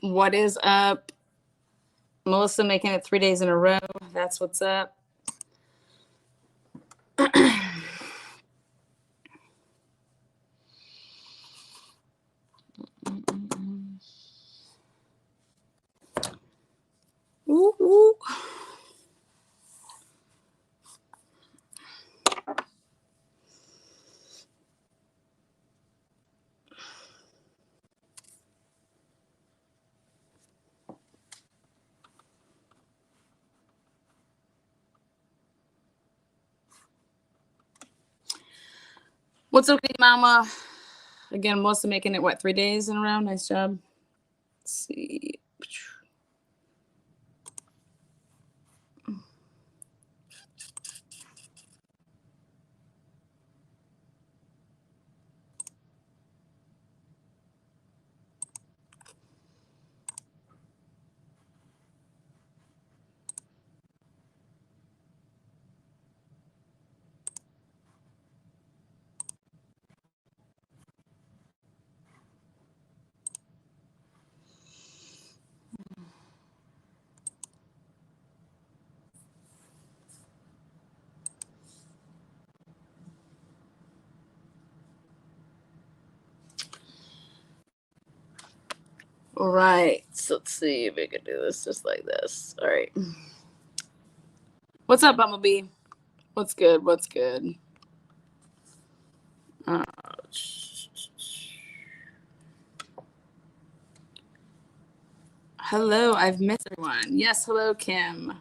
What is up? Melissa making it 3 days in a row. That's what's up. Ooh, ooh. What's okay, mama? Again, Melissa making it, what, 3 days in a row? Nice job. Let's see. All right, so let's see if we can do this just like this. All right. What's up, Bumblebee? What's good? What's good? Hello, I've missed everyone. Yes, hello, Kim.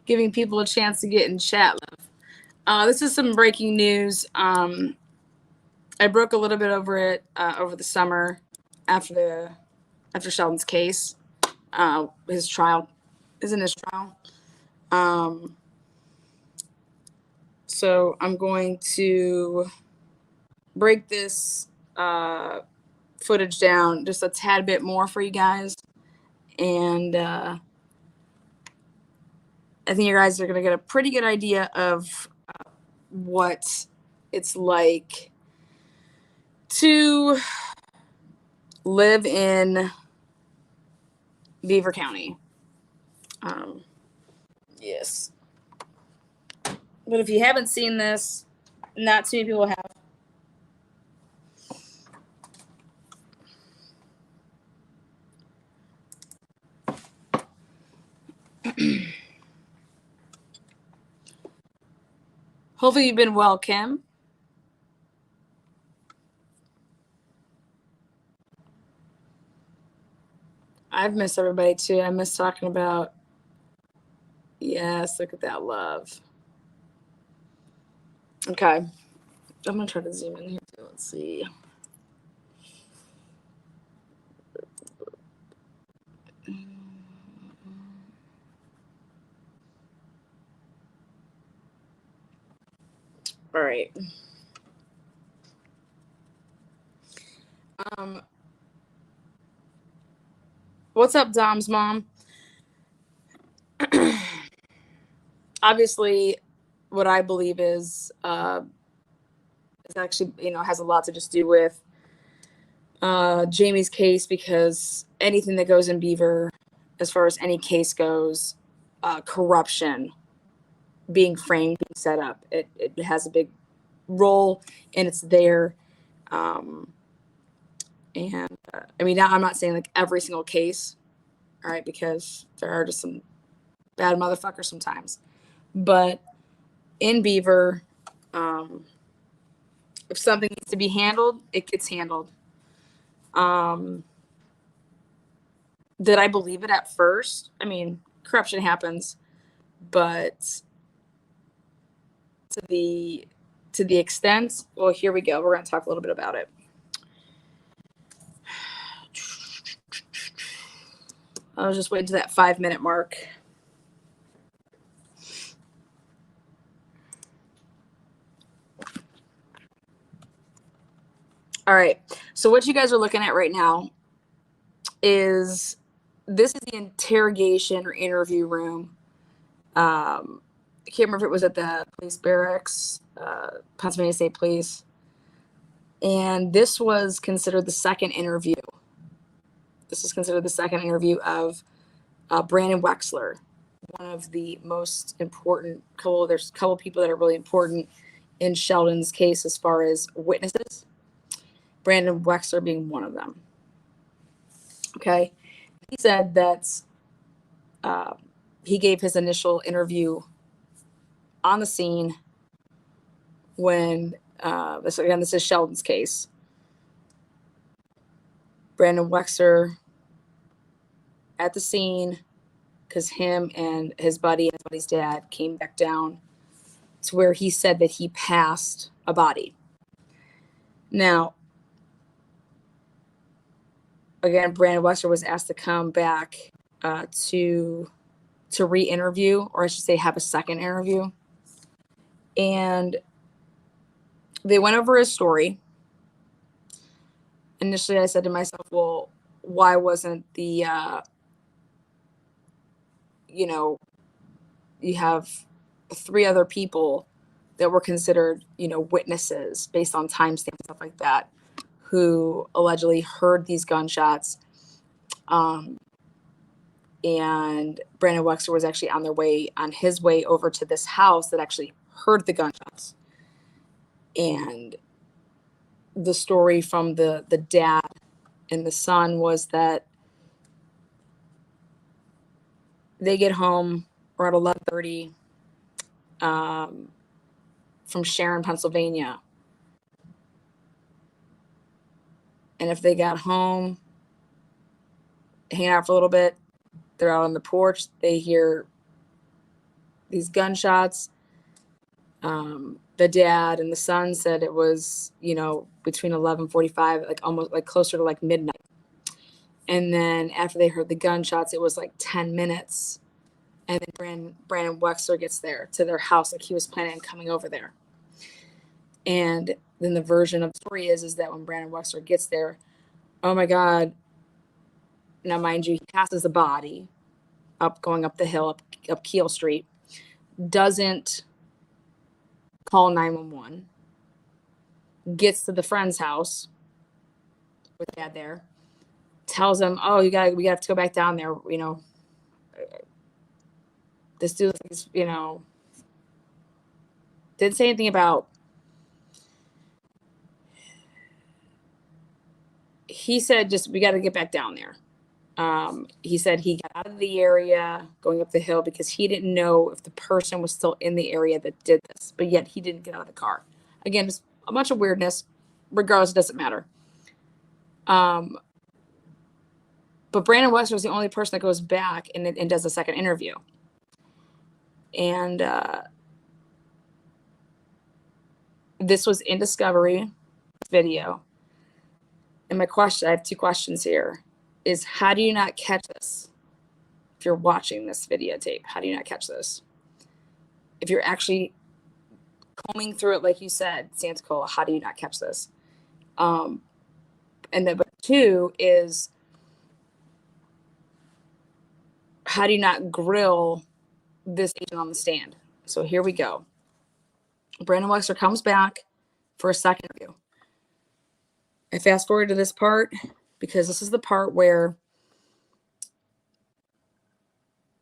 Giving people a chance to get in chat, love. This is some breaking news. I broke a little bit over it over the summer after Sheldon's case. His trial is in his trial. So I'm going to break this footage down just a tad bit more for you guys. And I think you guys are going to get a pretty good idea of what it's like to live in Beaver County. Yes. But if you haven't seen this, not too many people have. Hopefully you've been well, Kim. I've missed everybody too. I miss talking about, yes, look at that love. Okay. I'm going to try to zoom in here too. Let's see. All right. What's up, Dom's mom? Obviously, what I believe is actually, has a lot to just do with Jamie's case, because anything that goes in Beaver, as far as any case goes, corruption being framed, being set up, it has a big role, and it's there. And I mean, now I'm not saying like every single case, all right, because there are just some bad motherfuckers sometimes. But in Beaver, if something needs to be handled, it gets handled. Did I believe it at first? I mean, corruption happens, but to the extent, well, here we go. We're going to talk a little bit about it. I was just waiting to that 5-minute mark. All right. So what you guys are looking at right now is, this is the interrogation or interview room. I can't remember if it was at the police barracks, Pennsylvania State Police. And this was considered the second interview This is considered the second interview of Brandon Wexler, one of the most important there's a couple people that are really important in Sheldon's case as far as witnesses. Brandon Wexler being one of them. Okay. He said that he gave his initial interview on the scene when, this is Sheldon's case. Brandon Wexler at the scene, because him and his buddy and his buddy's dad came back down to where he said that he passed a body. Now, again, Brandon Wexler was asked to come back to re-interview, or I should say have a second interview. And they went over his story. Initially, I said to myself, well, why wasn't the, you have 3 other people that were considered, witnesses based on timestamps and stuff like that, who allegedly heard these gunshots. And Brandon Wexler was actually on his way over to this house that actually heard the gunshots. And the story from the dad and the son was that they get home around 11:30 from Sharon, Pennsylvania. And if they got home, hang out for a little bit, they're out on the porch, they hear these gunshots. The dad and the son said it was, between 11:45, like almost like closer to like midnight. And then after they heard the gunshots, it was like 10 minutes. And then Brandon Wexler gets there to their house, like he was planning on coming over there. And then the version of the story is that when Brandon Wexler gets there, oh my God. Now, mind you, he passes a body going up the hill, up Keel Street, doesn't call 911, gets to the friend's house with dad there, tells him, oh, we got to go back down there. This dude, didn't say anything about, he said, just, we got to get back down there. He said he got out of the area going up the hill because he didn't know if the person was still in the area that did this, but yet he didn't get out of the car. Again, just a bunch of weirdness. Regardless, it doesn't matter. But Brandon Wexler was the only person that goes back and does a second interview. And this was in Discovery video. And I have 2 questions here. Is how do you not catch this? If you're watching this videotape, how do you not catch this? If you're actually combing through it, like you said, Santacola, how do you not catch this? And then, but 2 is, how do you not grill this agent on the stand? So here we go. Brandon Wexler comes back for a second interview. I fast forward to this part because this is the part where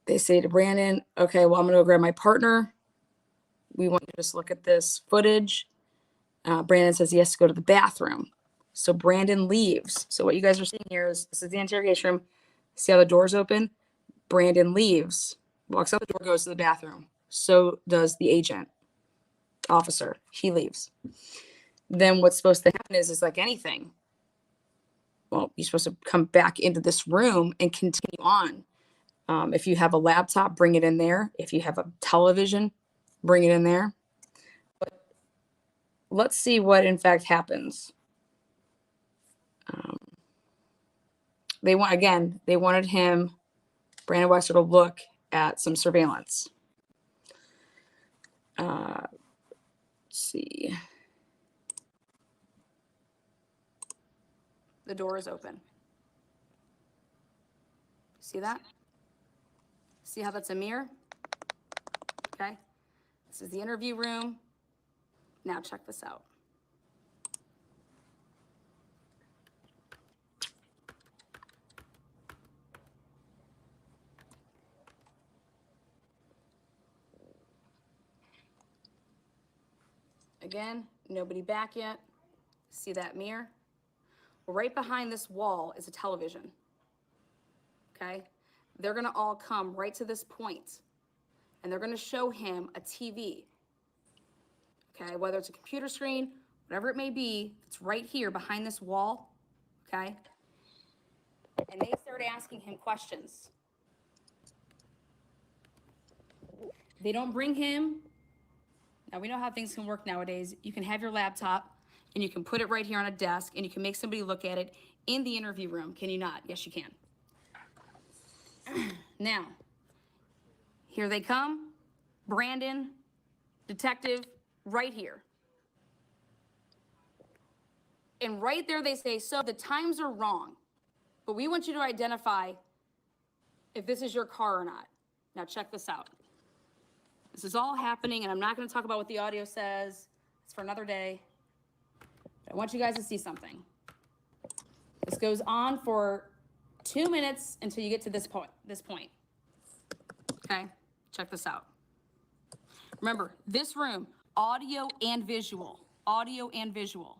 they say to Brandon, okay, well, I'm going to go grab my partner. We want you to just look at this footage. Brandon says he has to go to the bathroom. So Brandon leaves. So what you guys are seeing here is, this is the interrogation room. See how the door's open? Brandon leaves, walks out the door, goes to the bathroom. So does the agent, officer. He leaves. Then what's supposed to happen is like anything. Well, you're supposed to come back into this room and continue on. If you have a laptop, bring it in there. If you have a television, bring it in there. But let's see what in fact happens. They wanted him, Brandon Wexler, to look at some surveillance. Let's see. The door is open. See that? See how that's a mirror? Okay. This is the interview room. Now check this out. Again, nobody back yet. See that mirror? Right behind this wall is a television. Okay? They're going to all come right to this point, and they're going to show him a TV. Okay? Whether it's a computer screen, whatever it may be, it's right here behind this wall. Okay? And they start asking him questions. They don't bring him. Now, we know how things can work nowadays. You can have your laptop, and you can put it right here on a desk, and you can make somebody look at it in the interview room. Can you not? Yes, you can. Now, here they come. Brandon, detective, right here. And right there they say, so the times are wrong, but we want you to identify if this is your car or not. Now, check this out. This is all happening, and I'm not going to talk about what the audio says. It's for another day. I want you guys to see something. This goes on for 2 minutes until you get to this point. Okay? Check this out. Remember, this room, audio and visual. Audio and visual.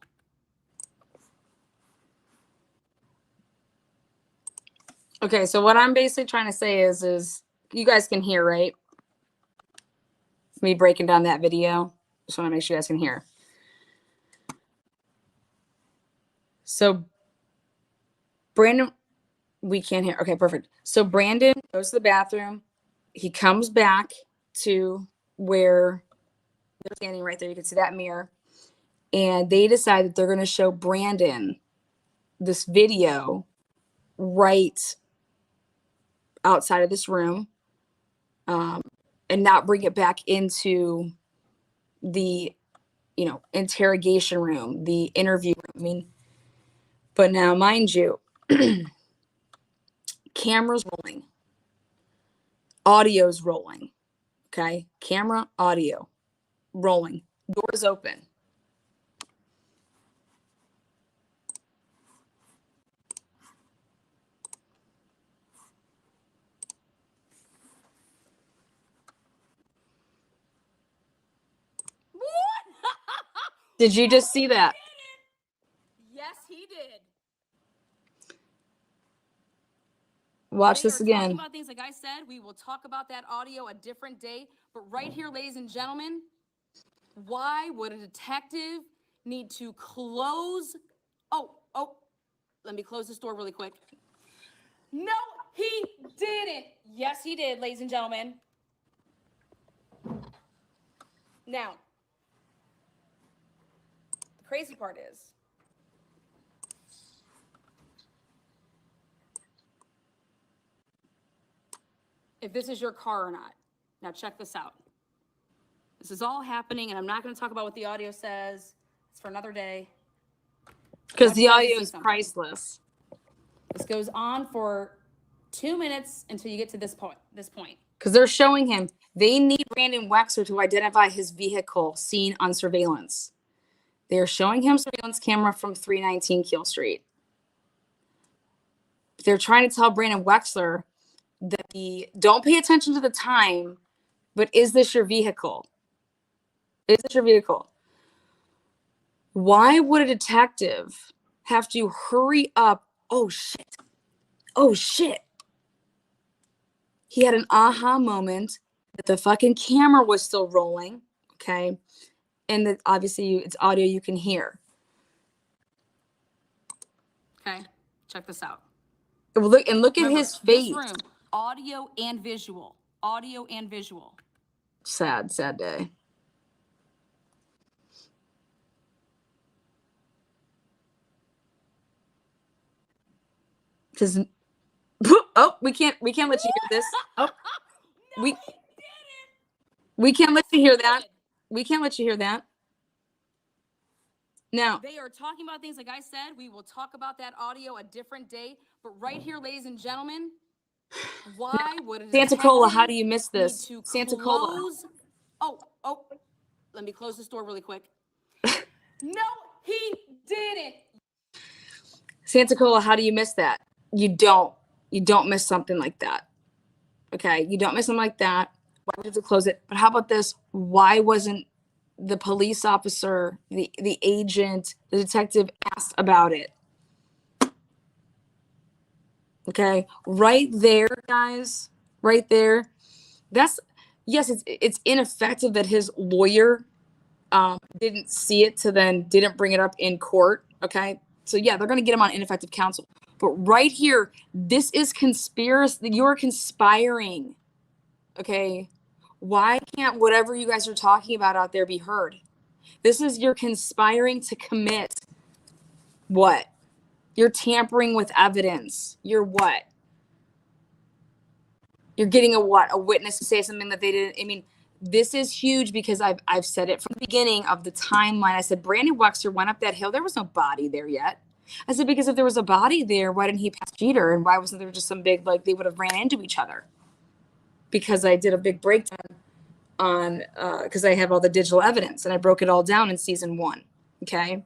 Okay, so what I'm basically trying to say is you guys can hear, right? Me breaking down that video. Just want to make sure you guys can hear. So Brandon, we can't hear. Okay, perfect. So Brandon goes to the bathroom. He comes back to where they're standing right there. You can see that mirror. And they decide that they're going to show Brandon this video right outside of this room. And not bring it back into the, interrogation room, the interview room. But now, mind you, camera's rolling, audio's rolling, okay? Camera, audio, rolling, doors open. Did you just see that? Yes, he did. Watch this again. Talking about things like I said, we will talk about that audio a different day. But right here, ladies and gentlemen, why would a detective need to close? Oh, let me close this door really quick. No, he didn't. Yes, he did, ladies and gentlemen. Now, the crazy part is, if this is your car or not. Now, check this out. This is all happening, and I'm not going to talk about what the audio says. It's for another day. Because the audio is priceless. This goes on for 2 minutes until you get to this point. Because they're showing him. They need Brandon Wexler to identify his vehicle seen on surveillance. They're showing him surveillance camera from 319 Keel Street. They're trying to tell Brandon Wexler that don't pay attention to the time, but is this your vehicle? Is this your vehicle? Why would a detective have to hurry up? Oh, shit. Oh, shit. He had an aha moment that the fucking camera was still rolling, okay? And that obviously it's audio you can hear. Okay, check this out. Look at his face. This room, audio and visual. Audio and visual. Sad day. Because we can't let you hear this. Oh, no, we can't let you hear that. We can't let you hear that. Now, they are talking about things like I said. We will talk about that audio a different day. But right here, ladies and gentlemen, why would a Santa Cola? How do you miss this? Santa Cola. Oh, let me close this door really quick. No, he didn't. Santa Cola, how do you miss that? You don't miss something like that. Okay, you don't miss something like that. Why would you have to close it? But how about this? Why wasn't the police officer, the agent, the detective asked about it. Okay, right there, guys, right there. That's, yes, it's ineffective that his lawyer didn't see it to then didn't bring it up in court. Okay, so yeah, they're gonna get him on ineffective counsel. But right here, this is conspiracy. You're conspiring. Okay, why can't whatever you guys are talking about out there be heard? This is, you're conspiring to commit what? You're tampering with evidence. You're what? You're getting a what? A witness to say something that they didn't. I mean, this is huge because I've said it from the beginning of the timeline. I said Brandon Wexler went up that hill. There was no body there yet. I said, because if there was a body there, why didn't he pass Jeter? And why wasn't there just some big, like, they would have ran into each other? Because I did a big breakdown on, because I have all the digital evidence and I broke it all down in season 1. Okay.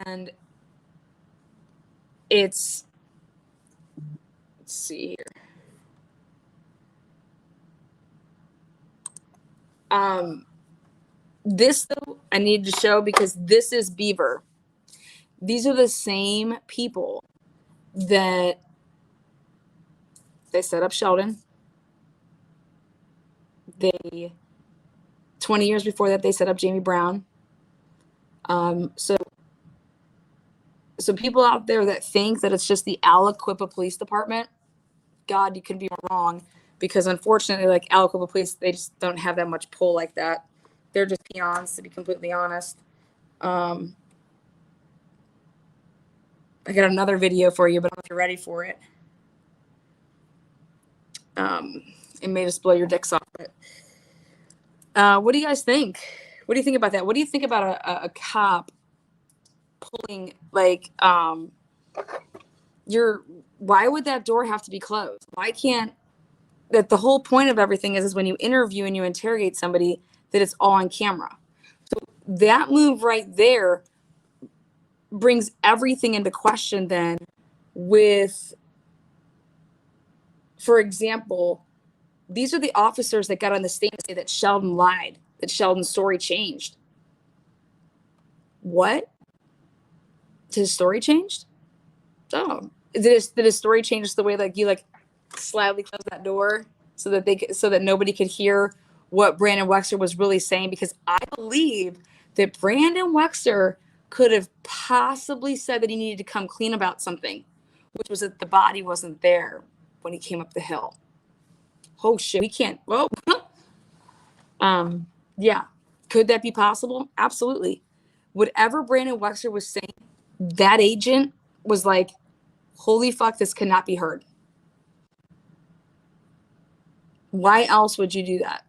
And let's see here. This though I need to show because this is Beaver. These are the same people that they set up Sheldon. 20 years before that, they set up Jamie Brown. So people out there that think that it's just the Aliquippa Police Department, God, you can be wrong, because unfortunately, like Aliquippa Police, they just don't have that much pull like that. They're just peons, to be completely honest. I got another video for you, but I don't know if you're ready for it. It may just blow your dicks off. But what do you guys think? What do you think about that? What do you think about a cop pulling, like, why would that door have to be closed? Why can't that? The whole point of everything is when you interview and you interrogate somebody, that it's all on camera. So that move right there brings everything into question then with, for example, these are the officers that got on the stand to say that Sheldon lied, that Sheldon's story changed. What? His story changed? Oh, did his story change just the way, like, you like slightly close that door so that nobody could hear what Brandon Wexler was really saying? Because I believe that Brandon Wexler could have possibly said that he needed to come clean about something, which was that the body wasn't there when he came up the hill. Oh shit, we can't. Whoa. Yeah. Could that be possible? Absolutely. Whatever Brandon Wexler was saying, that agent was like, holy fuck, this cannot be heard. Why else would you do that?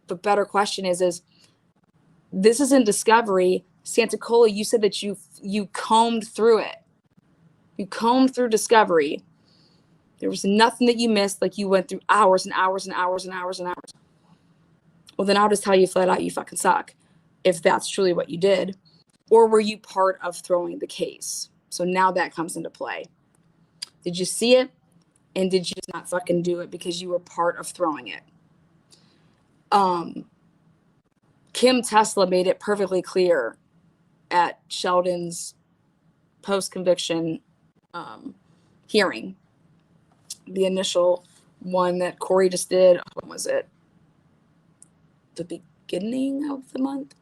The better question is this is in Discovery. Santacola, you said that you combed through it. You combed through Discovery. There was nothing that you missed. Like, you went through hours and hours and hours and hours and hours. Well, then I'll just tell you flat out, you fucking suck, if that's truly what you did. Or were you part of throwing the case? So now that comes into play. Did you see it? And did you just not fucking do it because you were part of throwing it? Kim Tesla made it perfectly clear at Sheldon's post-conviction hearing. The initial one that Corey just did, when was it? The beginning of the month?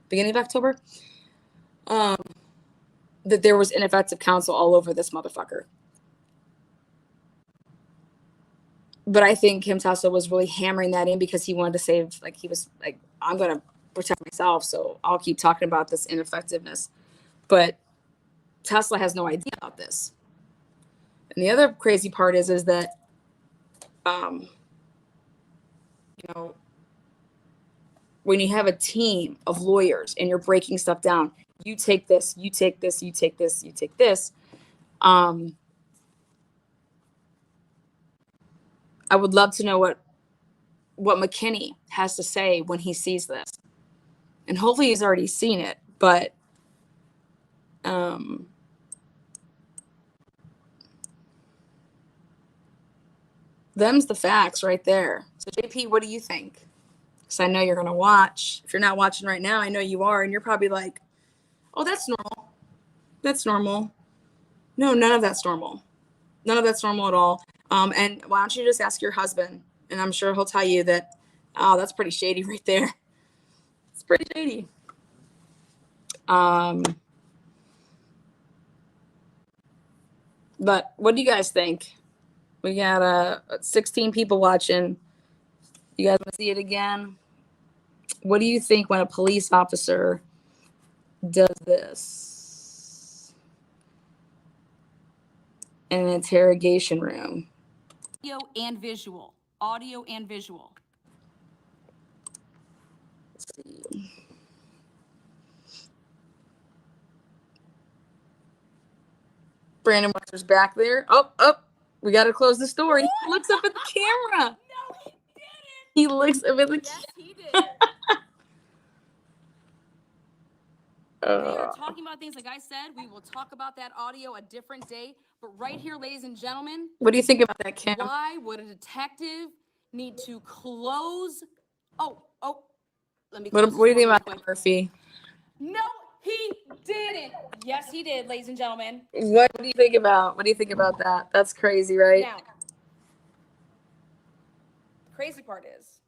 Beginning of October? That there was ineffective counsel all over this motherfucker. But I think Kim Tesla was really hammering that in because he wanted to save, like, he was like, I'm going to protect myself, so I'll keep talking about this ineffectiveness. But Tesla has no idea about this. And the other crazy part is that, when you have a team of lawyers and you're breaking stuff down, you take this, you take this, you take this, you take this. I would love to know what McKinney has to say when he sees this. And hopefully he's already seen it, but them's the facts right there. So JP, what do you think? because I know you're going to watch. If you're not watching right now, I know you are, and you're probably like, oh, that's normal. That's normal. No, none of that's normal. None of that's normal at all. And why don't you just ask your husband? And I'm sure he'll tell you that, oh, that's pretty shady right there. It's pretty shady. But what do you guys think? We got 16 people watching. You guys want to see it again? What do you think when a police officer does this in an interrogation room? Audio and visual. Audio and visual. Let's see. Brandon Wexler's back there. Oh, we got to close the story. He looks up at the camera. No, he didn't. He looks up at the Yes, he did. We are talking about things, like I said, we will talk about that audio a different day. But right here, ladies and gentlemen. What do you think about that, Kim? Why would a detective need to close? Oh, let me close. What do you think about that, Murphy? No, he didn't. Yes, he did, ladies and gentlemen. What do you think about? What do you think about that? That's crazy, right? Now, crazy part is,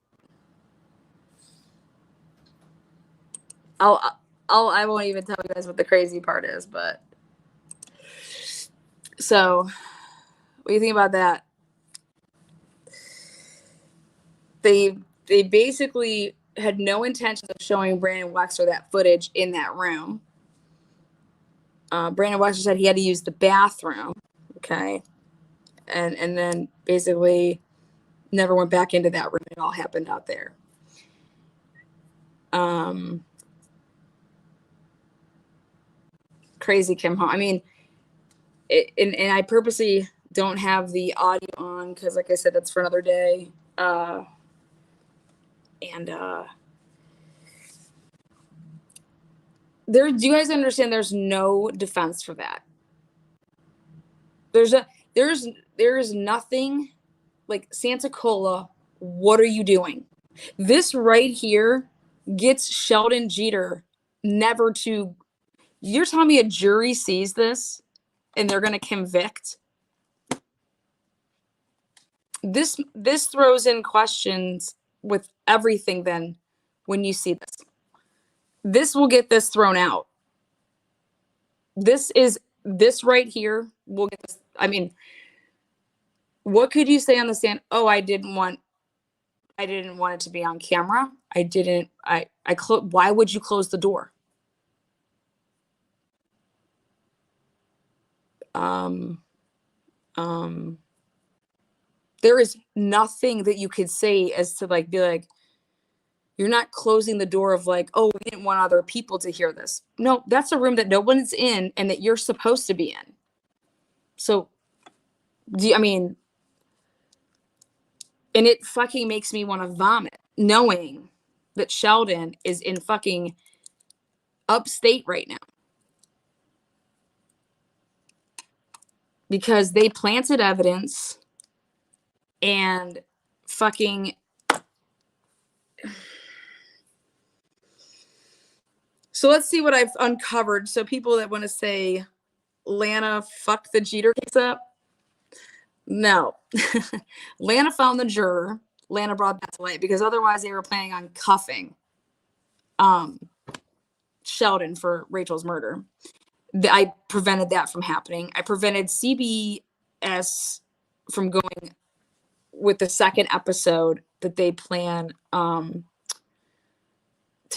I won't even tell you guys what the crazy part is, but so what do you think about that? They basically had no intention of showing Brandon Wexler that footage in that room. Brandon Wexler said he had to use the bathroom, okay, and then basically never went back into that room. It all happened out there. Crazy Kim Hong. I mean, and I purposely don't have the audio on because, like I said, that's for another day. Do you guys understand? There's no defense for that. There is nothing like Santacola. What are you doing? This right here gets Sheldon Jeter never to. You're telling me a jury sees this and they're going to convict? This throws in questions with everything then when you see this. This will get this thrown out. This right here will get this. I mean, what could you say on the stand? Oh, I didn't want it to be on camera. Why would you close the door? There is nothing that you could say as to be like, you're not closing the door of like, oh, we didn't want other people to hear this. No, that's a room that no one's in and that you're supposed to be in. So, and it fucking makes me want to vomit knowing that Sheldon is in fucking upstate right now. Because they planted evidence and fucking. So let's see what I've uncovered. So people that want to say Lana fucked the Jeter case up. No. Lana found the juror. Lana brought that to light because otherwise they were planning on cuffing Sheldon for Rachel's murder. I prevented that from happening. I prevented CBS from going with the second episode that they plan to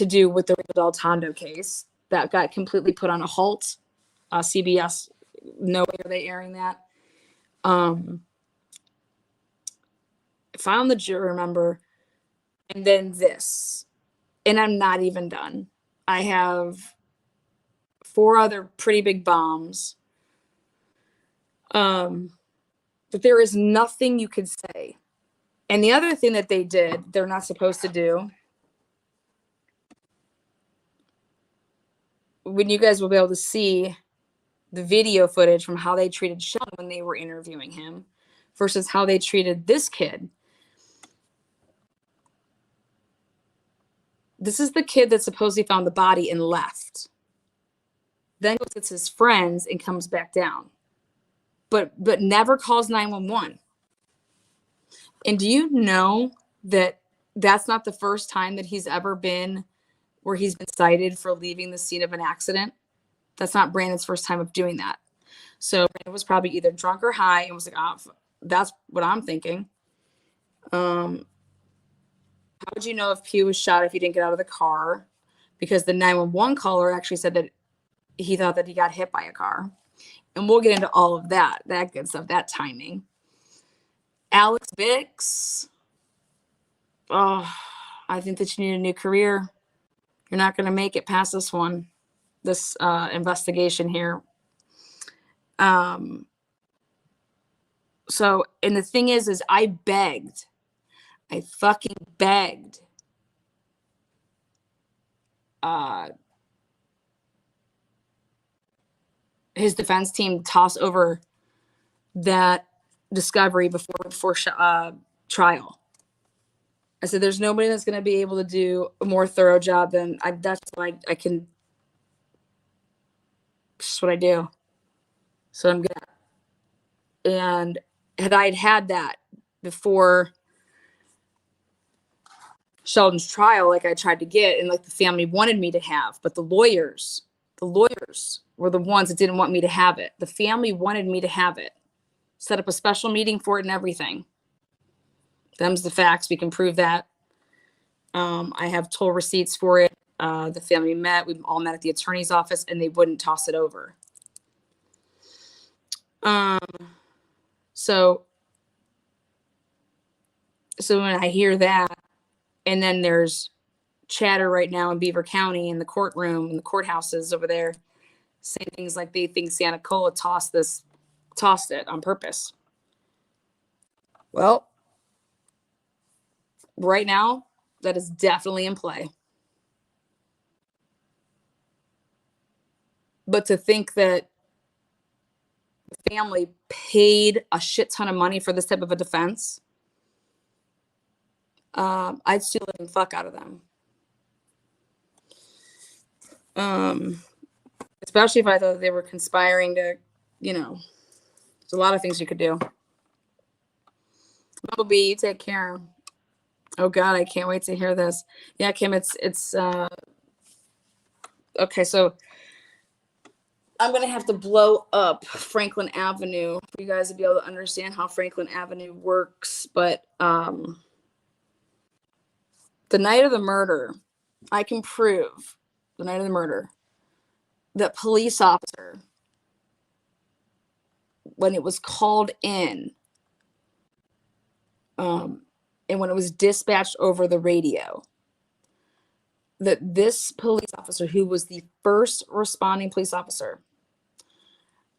do with the Del Tondo case. That got completely put on a halt. CBS, no way are they airing that. Found the juror member, and then this. And I'm not even done. I have 4 other pretty big bombs. But there is nothing you could say. And the other thing that they did, they're not supposed to do, when you guys will be able to see the video footage from how they treated Sheldon when they were interviewing him versus how they treated this kid. This is the kid that supposedly found the body and left. Then goes gets his friends and comes back down. But never calls 911. And do you know that that's not the first time that he's ever been where he's been cited for leaving the scene of an accident? That's not Brandon's first time of doing that. So Brandon was probably either drunk or high and was like, oh, that's what I'm thinking. How would you know if Pew was shot if he didn't get out of the car? Because the 911 caller actually said that he thought that he got hit by a car. And we'll get into all of that good stuff, that timing. Alex Bix. Oh, I think that you need a new career. You're not going to make it past this one, this investigation here. So, and the thing is I fucking begged his defense team to toss over that discovery before trial. I said, there's nobody that's going to be able to do a more thorough job than that's what I can. Just what I do. So I'm good. And had I had that before Sheldon's trial, like I tried to get, and like the family wanted me to have, but the lawyers were the ones that didn't want me to have it. The family wanted me to have it. Set up a special meeting for it and everything. Them's the facts. We can prove that. I have toll receipts for it. The family met. We all met at the attorney's office, and they wouldn't toss it over. So when I hear that, and then there's chatter right now in Beaver County in the courtroom, in the courthouses over there, saying things like they think Santa Cola tossed it on purpose. Well, right now, that is definitely in play. But to think that the family paid a shit ton of money for this type of a defense, I'd steal the living fuck out of them. Especially if I thought they were conspiring to, there's a lot of things you could do. Bumblebee, you take care. Oh God, I can't wait to hear this. Yeah, Kim, it's okay. So I'm gonna have to blow up Franklin Avenue for you guys to be able to understand how Franklin Avenue works. But the night of the murder, I can prove the night of the murder that police officer, when it was called in, and when it was dispatched over the radio, that this police officer, who was the first responding police officer,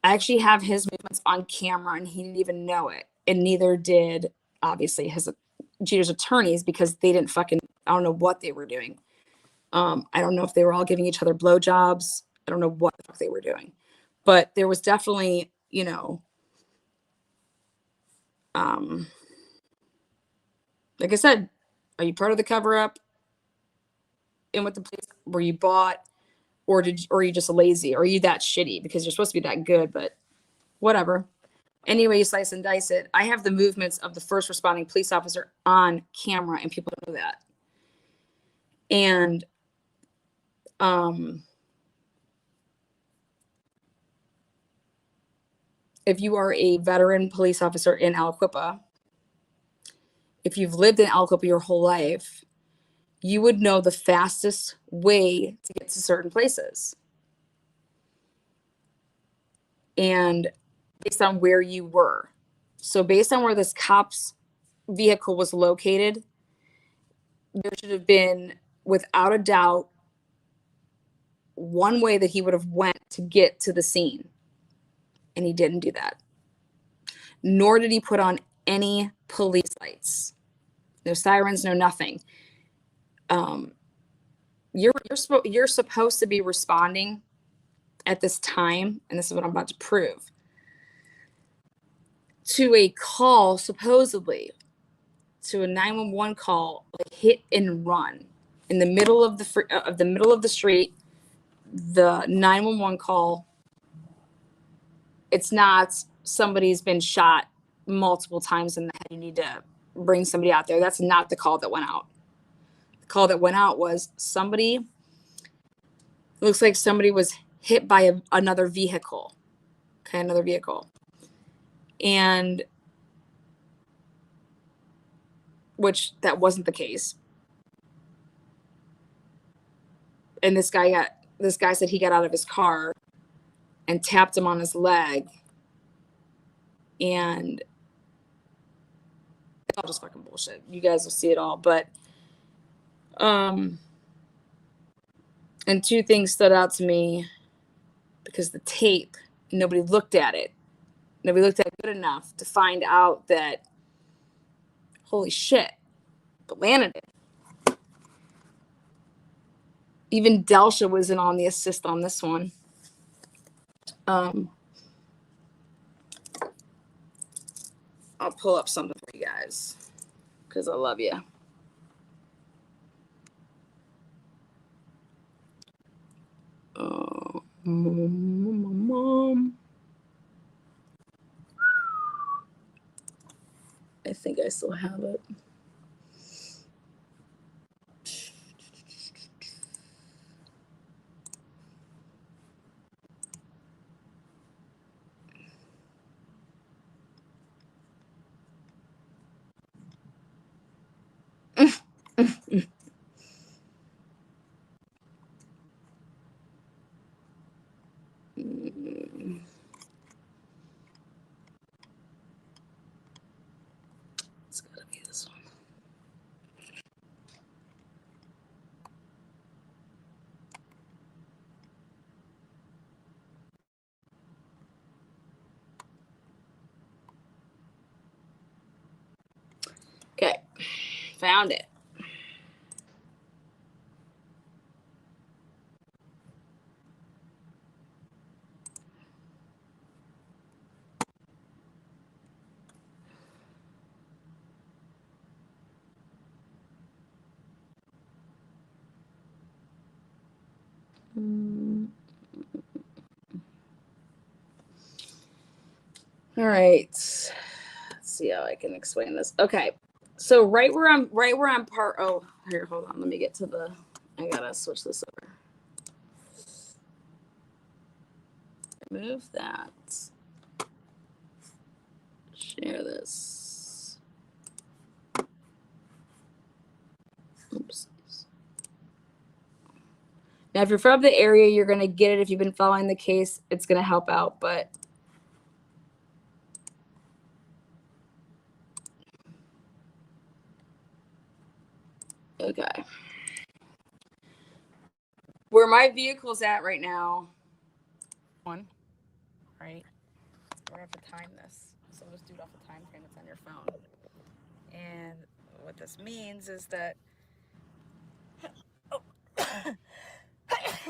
I actually have his movements on camera, and he didn't even know it. And neither did, obviously, Jeter's attorneys, because they didn't I don't know what they were doing. I don't know if they were all giving each other blowjobs. I don't know what the fuck they were doing. But there was definitely, like I said, are you part of the cover-up? And with the police, were you bought, or are you just lazy? Or are you that shitty because you're supposed to be that good? But whatever. Anyway, you slice and dice it. I have the movements of the first responding police officer on camera, and people don't know that. And if you are a veteran police officer in Aliquippa, if you've lived in Aliquippa your whole life, you would know the fastest way to get to certain places. And based on where you were. So based on where this cop's vehicle was located, there should have been, without a doubt, one way that he would have went to get to the scene. And he didn't do that. Nor did he put on any police lights. No sirens, no nothing. You're supposed to be responding at this time, and this is what I'm about to prove, to a call, supposedly, to a 911 call, like hit and run. in the middle of the street. The 911 call, it's not somebody's been shot multiple times in the head, you need to bring somebody out there. That's not the call that went out. The call that went out was somebody, it looks like somebody was hit by another vehicle. Okay, another vehicle. And which that wasn't the case. And this guy said he got out of his car and tapped him on his leg. And it's all just fucking bullshit. You guys will see it all. But and two things stood out to me because the tape, nobody looked at it. Nobody looked at it good enough to find out that, holy shit, but landed it. Even Delsha wasn't on the assist on this one. I'll pull up something for you guys because I love you. Mom. I think I still have it. It's gotta be this one. Okay, found it. All right. Let's see how I can explain this. Okay. So right where I'm oh, here, hold on. Let me get to I gotta switch this over. Move that. Share this. Oops. Now, if you're from the area, you're going to get it. If you've been following the case, it's going to help out. But okay. Where my vehicle's at right now. One, right? We're going to have to time this. So just do it off the time frame that's on your phone. And what this means is that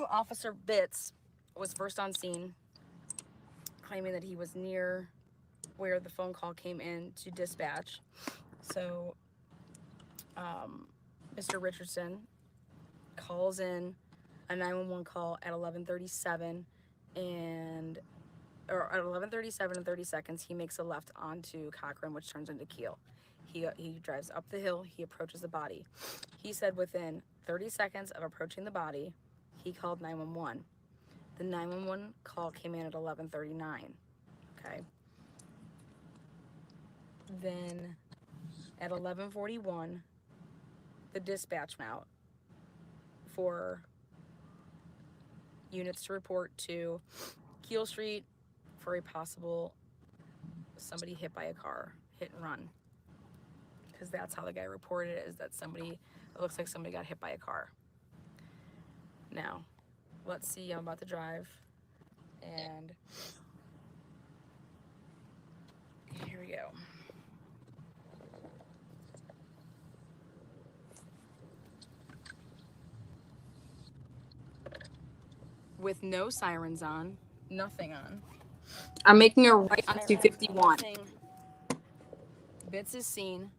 Officer Bitts was first on scene, claiming that he was near where the phone call came in to dispatch. So Mr. Richardson calls in a 911 call at 11:37 or at 11:37 and 30 seconds, he makes a left onto Cochran, which turns into Keel. He drives up the hill, he approaches the body. He said within 30 seconds of approaching the body, he called 911. The 911 call came in at 11:39, okay? Then at 11:41, the dispatch went out for units to report to Keel Street for a possible somebody hit by a car, hit and run. Because that's how the guy reported it, is that it looks like somebody got hit by a car. Now, let's see, I'm about to drive, and here we go. With no sirens on, nothing on. I'm making a right on 251. Bitts is seen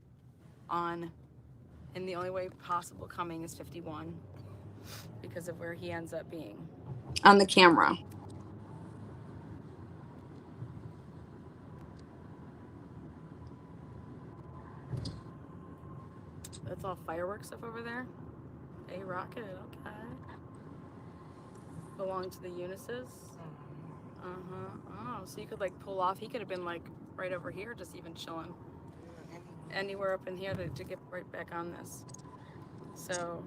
on And the only way possible coming is 51 because of where he ends up being. On the camera. That's all fireworks stuff over there. A rocket, okay. Belong to the Unices. Oh, so you could like pull off. He could have been like right over here, just even chilling. Anywhere up in here to get right back on this. So,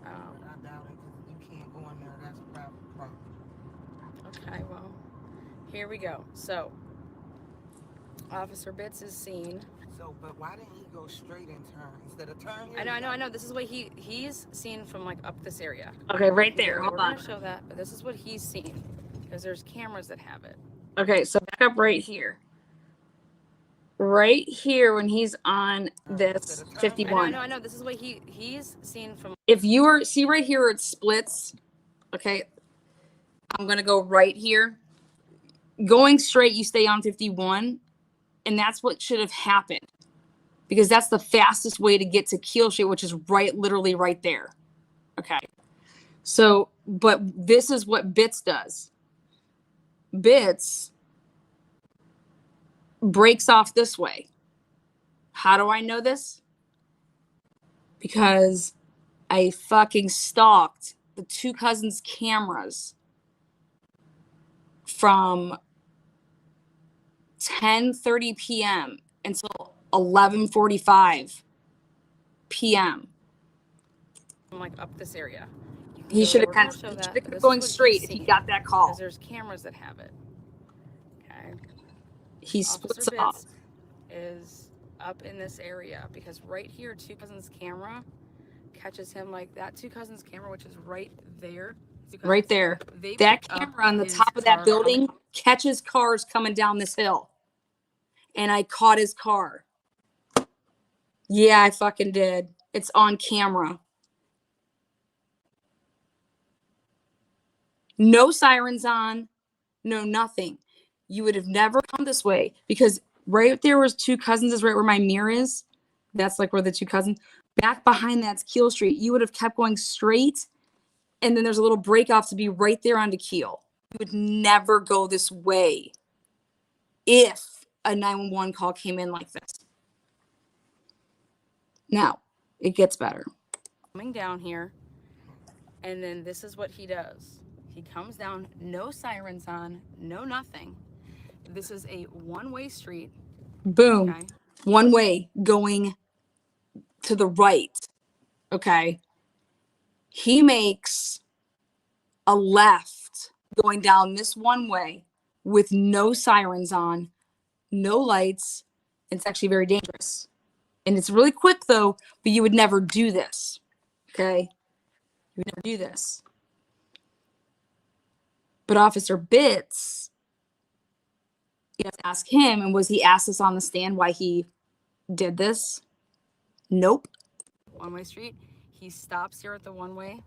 I doubt it, 'cause you can't go in there. That's a problem. okay, well, here we go. So, Officer Bitts is seen. So, but why didn't he go straight and turn instead of turn here? I know. This is what he's seen from like up this area. Okay, right there. We're Hold on. gonna show that, but this is what he's seen because there's cameras that have it. Okay, so back up right here. Right here when he's on this 51. I know. This is what he's seen from. If you are, see right here where it splits, okay, I'm going to go right here. Going straight, you stay on 51, and that's what should have happened because that's the fastest way to get to Keel Street, which is literally right there. Okay. So, but this is what Bits does. Bits breaks off this way. How do I know this? Because I fucking stalked the two cousins' cameras from 10:30 p.m. until 11:45 p.m. From like up this area. He should have We're kind gonna of show that, kept but this going is what straight he's if he seen, got that call. because there's cameras that have it. Okay. He splits Officer off. Bitts is up in this area because right here, two cousins' camera catches him like that. Two cousins' camera, which is right there. Right there. They That picked up camera on the his top of that car building coming- catches cars coming down this hill. And I caught his car. Yeah, I fucking did. It's on camera. No sirens on, no nothing. You would have never come this way because right there was two cousins is right where my mirror is. That's like where the two cousins. Back behind that's Keel Street. You would have kept going straight, and then there's a little break off to be right there onto Keel. You would never go this way if a 911 call came in like this. Now, it gets better. coming down here, and then this is what he does. He comes down, no sirens on, no nothing. This is a one-way street. Boom. Okay. One way going to the right. Okay. He makes a left going down this one way with no sirens on, no lights. It's actually very dangerous. And it's really quick though, but you would never do this. Okay. You would never do this. But Officer Bitts, you have to ask him, and was he asked this on the stand why he did this? Nope. One-way street. He stops here at the one-way.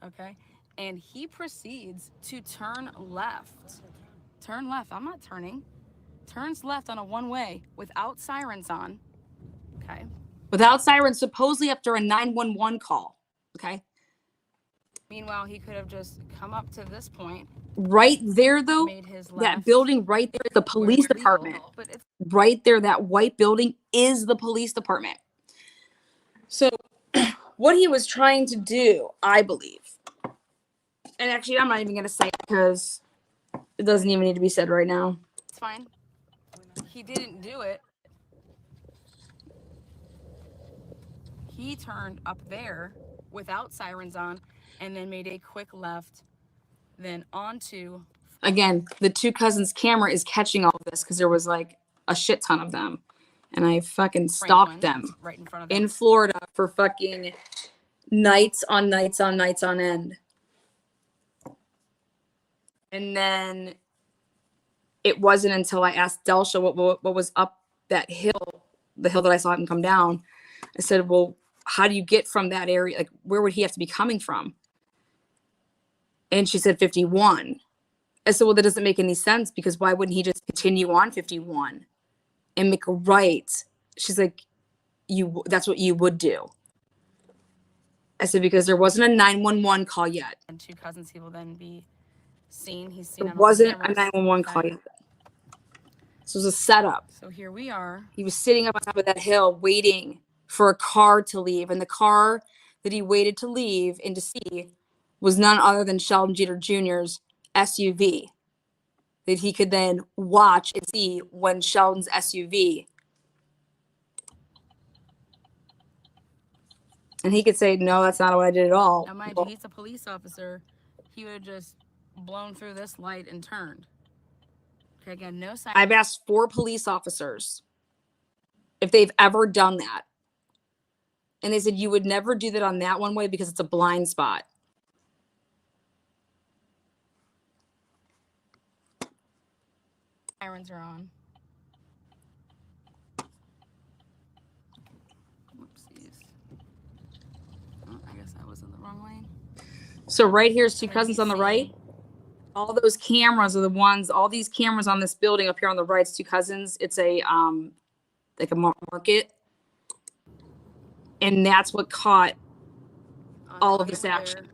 Okay. And he proceeds to turn left. Turn left. I'm not turning. Turns left on a one-way without sirens on. Okay. Without sirens, supposedly after a 911 call. Okay. Meanwhile, he could have just come up to this point, Right there, though, made his left. that building right there, the police where- department. But it's Right there, that white building is the police department. So, what he was trying to do, I believe, and actually, I'm not even going to say it because it doesn't even need to be said right now. fine. He didn't do it. He turned up there without sirens on and then made a quick left, then onto. Again, the two cousins' camera is catching all of this because there was like a shit ton of them. And I fucking stalked Franklin, them right in front of them. in Florida for fucking nights on nights on nights on end. And then it wasn't until I asked Delsha what was up that hill, the hill that I saw him come down. I said, well, how do you get from that area? Like, where would he have to be coming from? And she said 51. I said, well, that doesn't make any sense because why wouldn't he just continue on 51 and make a right? She's like, that's what you would do. I said, because there wasn't a 911 call yet. And 2 cousins, he will then be seen. He's seen There on all the wasn't a cameras. 911 call yet. So it was a setup. So here we are. He was sitting up on top of that hill waiting for a car to leave. And the car that he waited to leave and to see was none other than Sheldon Jeter Jr.'s SUV that he could then watch and see when Sheldon's SUV. And he could say, no, that's not what I did at all. Now, mind you, he's a police officer. He would have just blown through this light and turned. Okay, again, no sign. I've asked 4 police officers if they've ever done that. And they said, you would never do that on that one way because it's a blind spot. Sirens are on. Whoopsies. Oh, I guess I was in the wrong lane. So right here's 2 cousins on the right. All those cameras are the ones, all these cameras on this building up here on the right, it's 2 cousins. It's a, like a market. And that's what caught all of this action.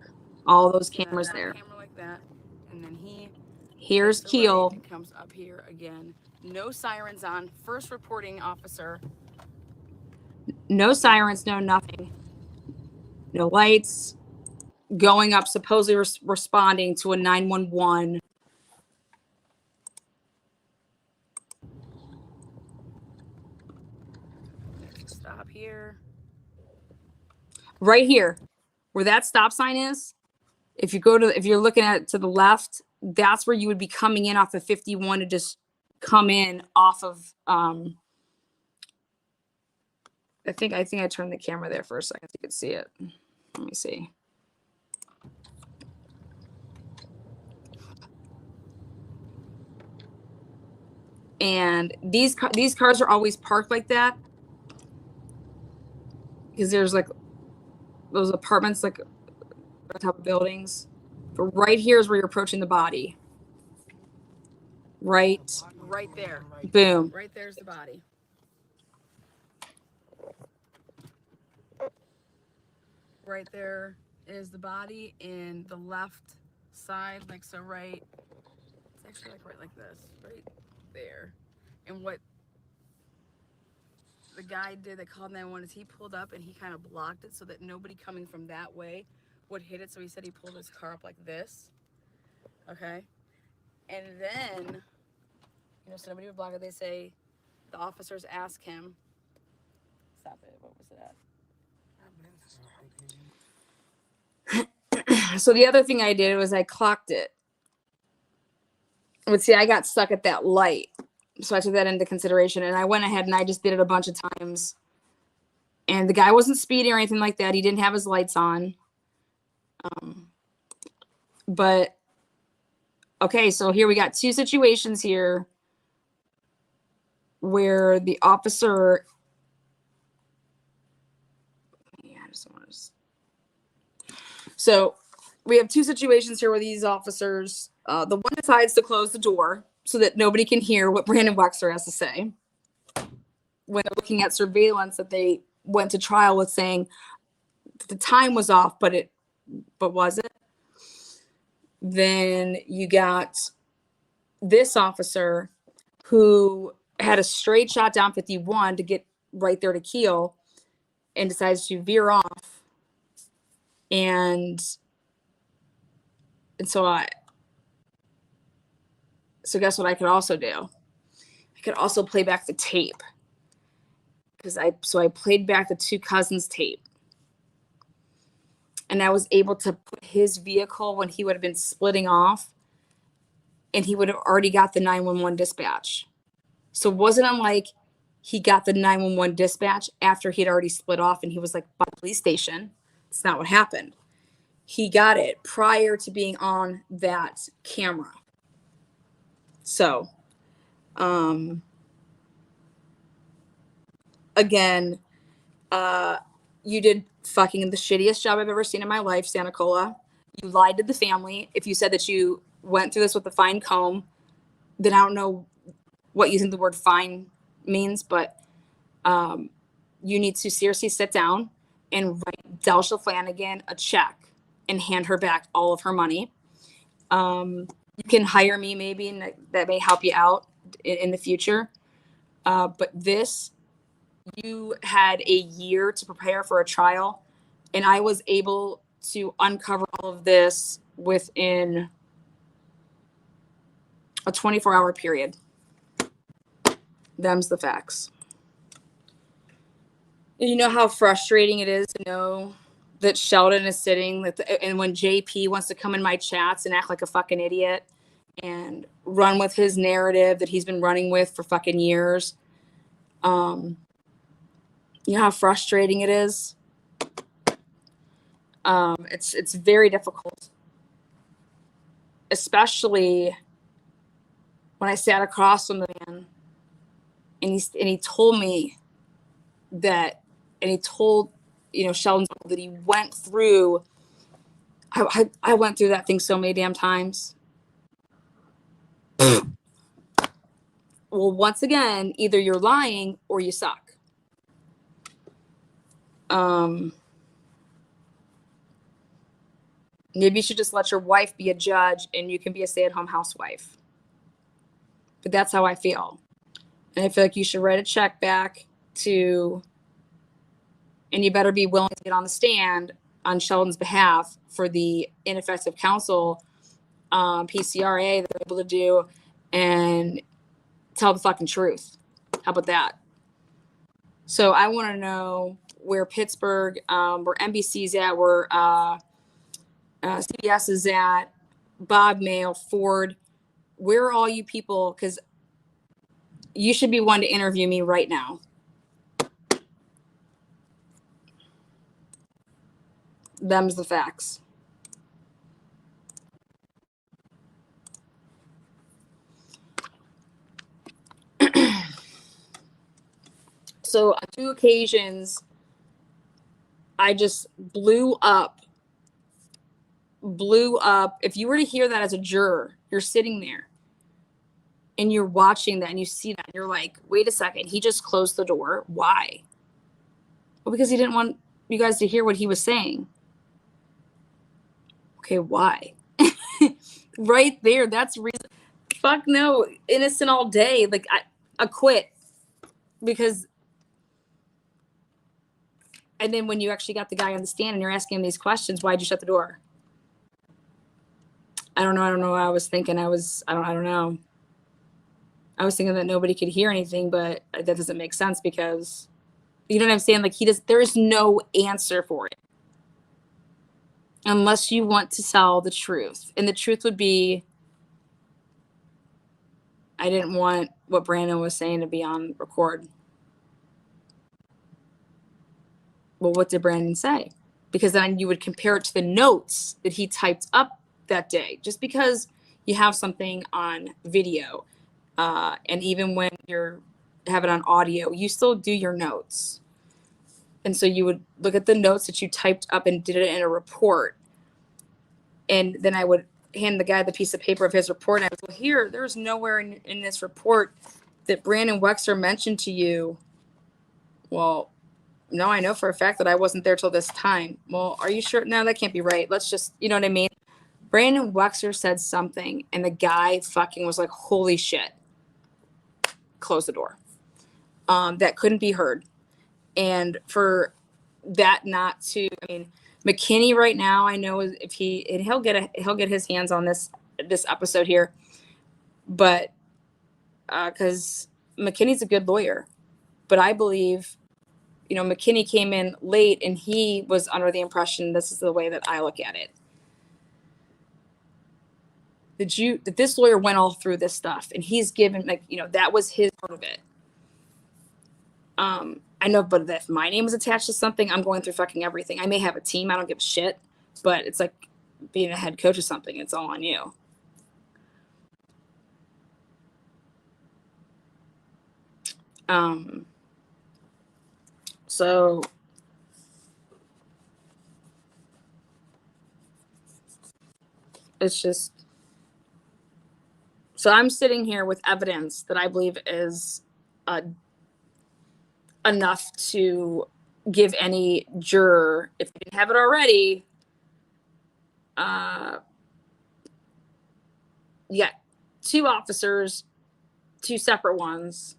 All those cameras there. Camera like that, and then Here's Keel. Right, comes up here again. No sirens on. First reporting officer. No sirens, no nothing. No lights. Going up, supposedly responding to a 911. Stop here. Right here, where that stop sign is. If you're looking at it to the left, that's where you would be coming in off of 51 to just come in off of. I think I turned the camera there for a second so you could see it. Let me see. And these cars are always parked like that because there's like those apartments like on top of buildings. But right here is where you're approaching the body. Right there. Boom. Right there's the body. Right there is the body in the left side, like so. Right. It's actually like this, right there. And what the guy did that called 911 is he pulled up and he kind of blocked it so that nobody coming from that way would hit it. So he said he pulled his car up like this. Okay. And then, so nobody would block it. They say the officers ask him, stop it. What was it at? So the other thing I did was I clocked it. But see, I got stuck at that light. So I took that into consideration and I went ahead and I just did it a bunch of times. And the guy wasn't speeding or anything like that. He didn't have his lights on. But okay, so here we got 2 situations here where the officer, so we have 2 situations here where these officers, the one decides to close the door so that nobody can hear what Brandon Wexler has to say. When they're looking at surveillance that they went to trial with saying the time was off, but was it? Then you got this officer who had a straight shot down 51 to get right there to Keel and decides to veer off. And so guess what I could also do? I could also play back the tape. I played back the 2 cousins tape. And I was able to put his vehicle when he would have been splitting off and he would have already got the 911 dispatch. So it wasn't unlike he got the 911 dispatch after he'd already split off and he was like by the police station. It's not what happened. He got it prior to being on that camera. So, again, you did fucking the shittiest job I've ever seen in my life, Santa Cola. You lied to the family. If you said that you went through this with a fine comb, then I don't know what you think the word fine means, but you need to seriously sit down and write Dalsha Flanagan a check and hand her back all of her money. You can hire me maybe, and that may help you out in the future. But this, you had a year to prepare for a trial, and I was able to uncover all of this within a 24-hour period. Them's the facts. You know how frustrating it is to know that Sheldon is sitting, and when JP wants to come in my chats and act like a fucking idiot and run with his narrative that he's been running with for fucking years. You know how frustrating it is? It's very difficult, especially when I sat across from the man and he told me that, and he told, Sheldon, that he went through. I went through that thing so many damn times. Well, once again, either you're lying or you suck. Maybe you should just let your wife be a judge and you can be a stay-at-home housewife. But that's how I feel. And I feel like you should write a check back to, and you better be willing to get on the stand on Sheldon's behalf for the ineffective counsel PCRA that they're able to do, and tell the fucking truth. How about that? So I want to know where Pittsburgh, where NBC's at, where CBS is at, Bob Mail, Ford. Where are all you people? Because you should be one to interview me right now. Them's the facts. So on 2 occasions, I just blew up. If you were to hear that as a juror, you're sitting there and you're watching that and you see that and you're like, wait a second, he just closed the door. Why? Well, because he didn't want you guys to hear what he was saying. Okay, why? Right there, that's reason. Fuck no, innocent all day. Like, I quit. Because, and then when you actually got the guy on the stand and you're asking him these questions, why'd you shut the door? I don't know what I was thinking. I don't know. I was thinking that nobody could hear anything, but that doesn't make sense because, you know what I'm saying? Like, there is no answer for it. Unless you want to tell the truth. And the truth would be, I didn't want what Brandon was saying to be on record. Well, what did Brandon say? Because then you would compare it to the notes that he typed up that day. Just because you have something on video, and even when you're have it on audio, you still do your notes. And so you would look at the notes that you typed up and did it in a report. And then I would hand the guy the piece of paper of his report. And I was like, here, there's nowhere in this report that Brandon Wexler mentioned to you. Well, no, I know for a fact that I wasn't there till this time. Well, are you sure? No, that can't be right. Let's just, you know what I mean? Brandon Wexler said something and the guy fucking was like, holy shit. Close the door. That couldn't be heard. And for that not to, I mean, McKinney right now, I know if he'll get his hands on this episode here, but because McKinney's a good lawyer, but I believe, McKinney came in late and he was under the impression, this is the way that I look at it, that this lawyer went all through this stuff and he's given, that was his part of it. I know, but if my name is attached to something, I'm going through fucking everything. I may have a team, I don't give a shit, but it's like being a head coach of something, it's all on you. So it's just, so I'm sitting here with evidence that I believe is enough to give any juror, if they didn't have it already, yeah, 2 officers, 2 separate ones.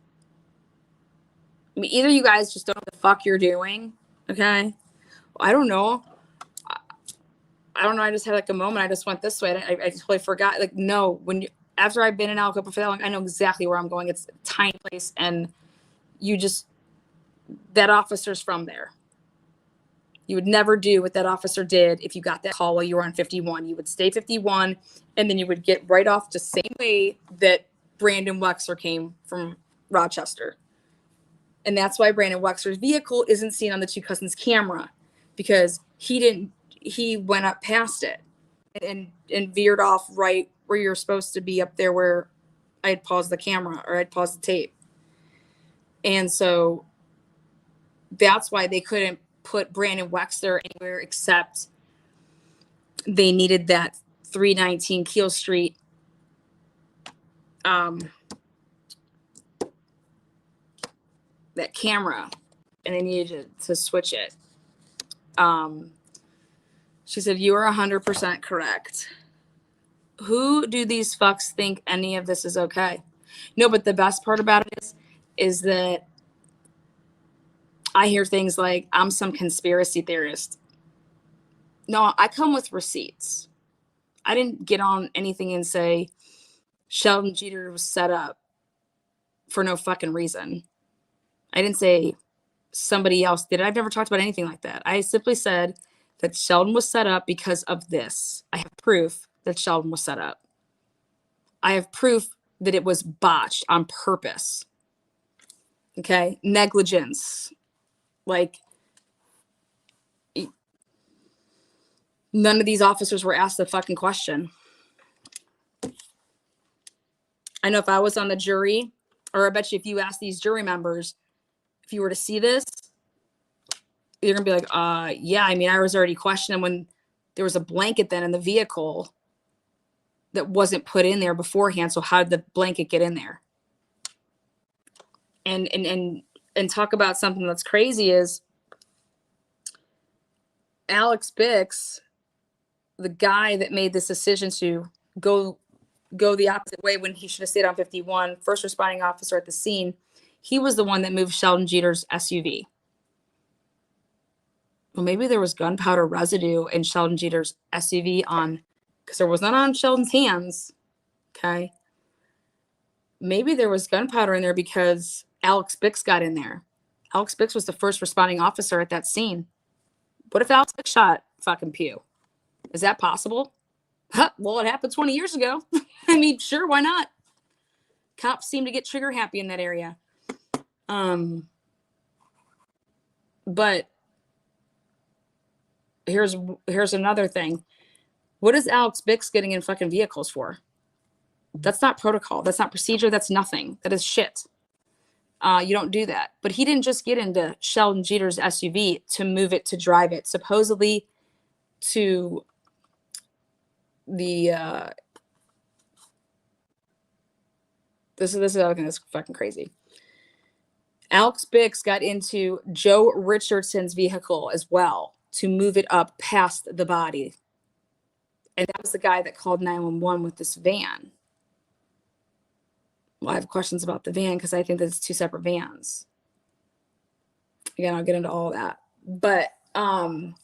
I mean, either you guys just don't know what the fuck you're doing, okay? I don't know. I don't know. I just had like a moment. I just went this way. I totally forgot. Like, no, after I've been in Aliquippa for that long, I know exactly where I'm going. It's a tiny place, and that officer's from there. You would never do what that officer did if you got that call while you were on 51. You would stay 51, and then you would get right off the same way that Brandon Wexler came from Rochester. And that's why Brandon Wexler's vehicle isn't seen on the 2 cousins camera, because he went up past it and veered off right where you're supposed to be, up there where I had paused the camera or I'd paused the tape. And so that's why they couldn't put Brandon Wexler anywhere except they needed that 319 Keel Street that camera, and they needed to switch it. She said, you are 100% correct. Who do these fucks think any of this is okay? No, but the best part about it is that I hear things like, I'm some conspiracy theorist. No, I come with receipts. I didn't get on anything and say Sheldon Jeter was set up for no fucking reason. I didn't say somebody else did it. I've never talked about anything like that. I simply said that Sheldon was set up because of this. I have proof that Sheldon was set up. I have proof that it was botched on purpose. Okay? Negligence. Like, none of these officers were asked the fucking question. I know if I was on the jury, or I bet you if you ask these jury members, if you were to see this, you're going to be like, yeah, I mean, I was already questioning when there was a blanket then in the vehicle that wasn't put in there beforehand. So how did the blanket get in there? And talk about something that's crazy is Alex Bix, the guy that made this decision to go the opposite way when he should have stayed on 51, first responding officer at the scene, he was the one that moved Sheldon Jeter's SUV. Well, maybe there was gunpowder residue in Sheldon Jeter's SUV because there was none on Sheldon's hands. Okay. Maybe there was gunpowder in there because Alex Bix got in there. Alex Bix was the first responding officer at that scene. What if Alex Bix shot fucking Pew? Is that possible? Huh, well, it happened 20 years ago. I mean, sure, why not? Cops seem to get trigger happy in that area. But here's another thing. What is Alex Bix getting in fucking vehicles for? That's not protocol. That's not procedure. That's nothing. That is shit. You don't do that. But he didn't just get into Sheldon Jeter's SUV to move it, to drive it, supposedly to the this is the other thing that's fucking crazy. Alex Bix got into Joe Richardson's vehicle as well to move it up past the body. And that was the guy that called 911 with this van. Well, I have questions about the van because I think that's 2 separate vans. Again, I'll get into all that. But, and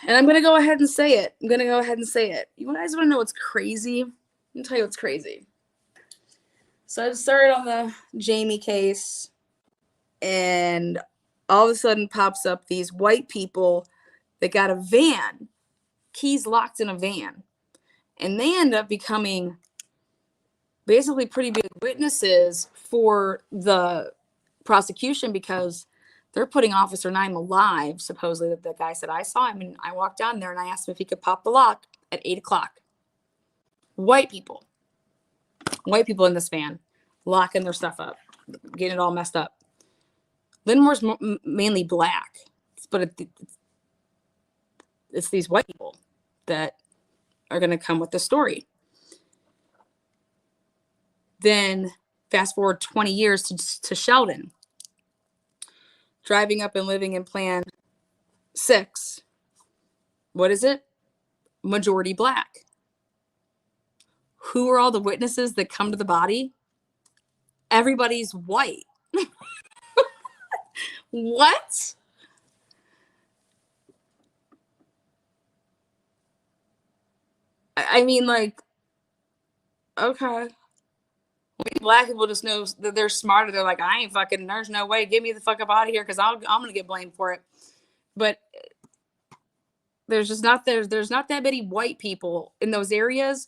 I'm going to go ahead and say it. You guys want to know what's crazy? Let me tell you what's crazy. So I started on the Jamie case, and all of a sudden pops up these white people that got a van, keys locked in a van. And they end up becoming basically pretty big witnesses for the prosecution because they're putting Officer 9 alive, supposedly, that the guy said, I saw him, and I walked down there and I asked him if he could pop the lock at 8 o'clock. White people in this van, locking their stuff up, getting it all messed up. Linmore's mainly black, but it's these white people that are going to come with the story. Then Fast forward 20 years to Sheldon, driving up and living in Plan 6. What is it? Majority black. Who are all the witnesses that come to the body? Everybody's white. What? I mean, like, okay. Black people just know that they're smarter. They're like, I ain't fucking, there's no way. Get me the fuck up out of here because I'm going to get blamed for it. But there's not that many white people in those areas.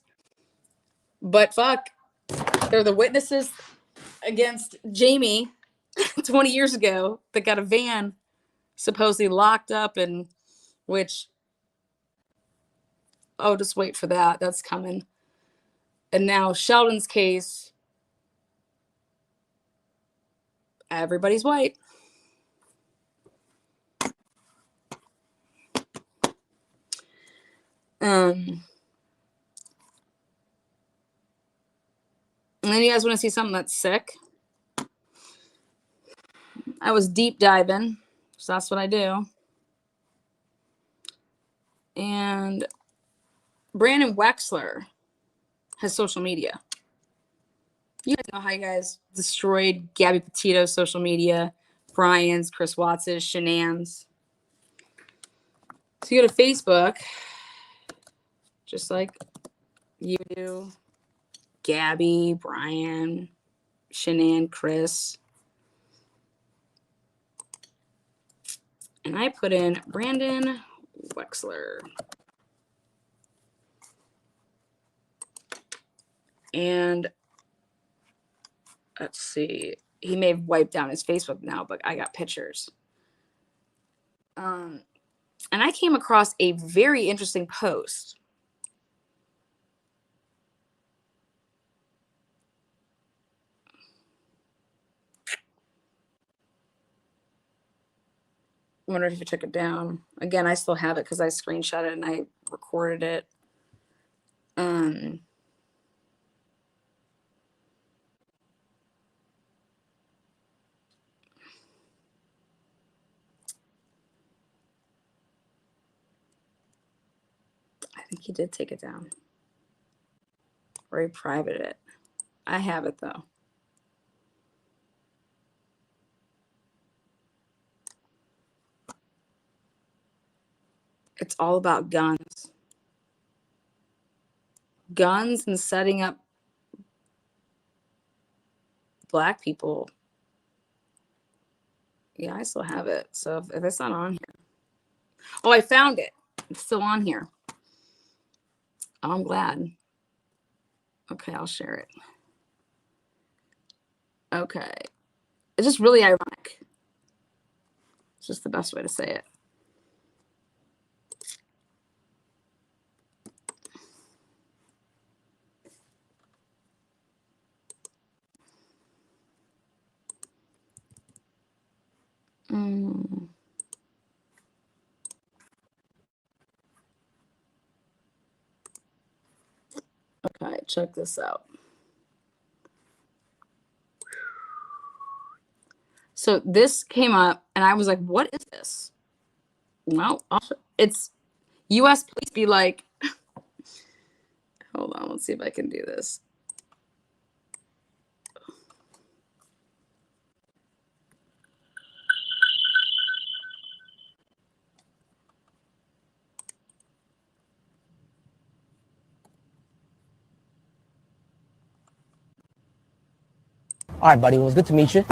But fuck, they're the witnesses against Jamie 20 years ago that got a van supposedly locked up, and which, oh, just wait for that. That's coming. And now Sheldon's case, everybody's white. And then you guys want to see something that's sick? I was deep diving, so that's what I do. And Brandon Wexler has social media. You guys know how you guys destroyed Gabby Petito's social media, Brian's, Chris Watts's, Shanann's. So you go to Facebook, just like you do, Gabby, Brian, Shanann, Chris. And I put in Brandon Wexler. And let's see. He may have wiped down his Facebook now, but I got pictures. And I came across a very interesting post. I wonder if you took it down. Again, I still have it because I screenshot it and I recorded it. I think he did take it down. Or he privated it. I have it though. It's all about guns. Guns and setting up black people. Yeah, I still have it. So if it's not on here. Oh, I found it. It's still on here. Oh, I'm glad. Okay, I'll share it. Okay. It's just really ironic. It's just the best way to say it. Okay, check this out. So this came up and I was like, what is this? Well, it's U.S. police be like, hold on, let's see if I can do this. All right, buddy. Well, it's good to meet you.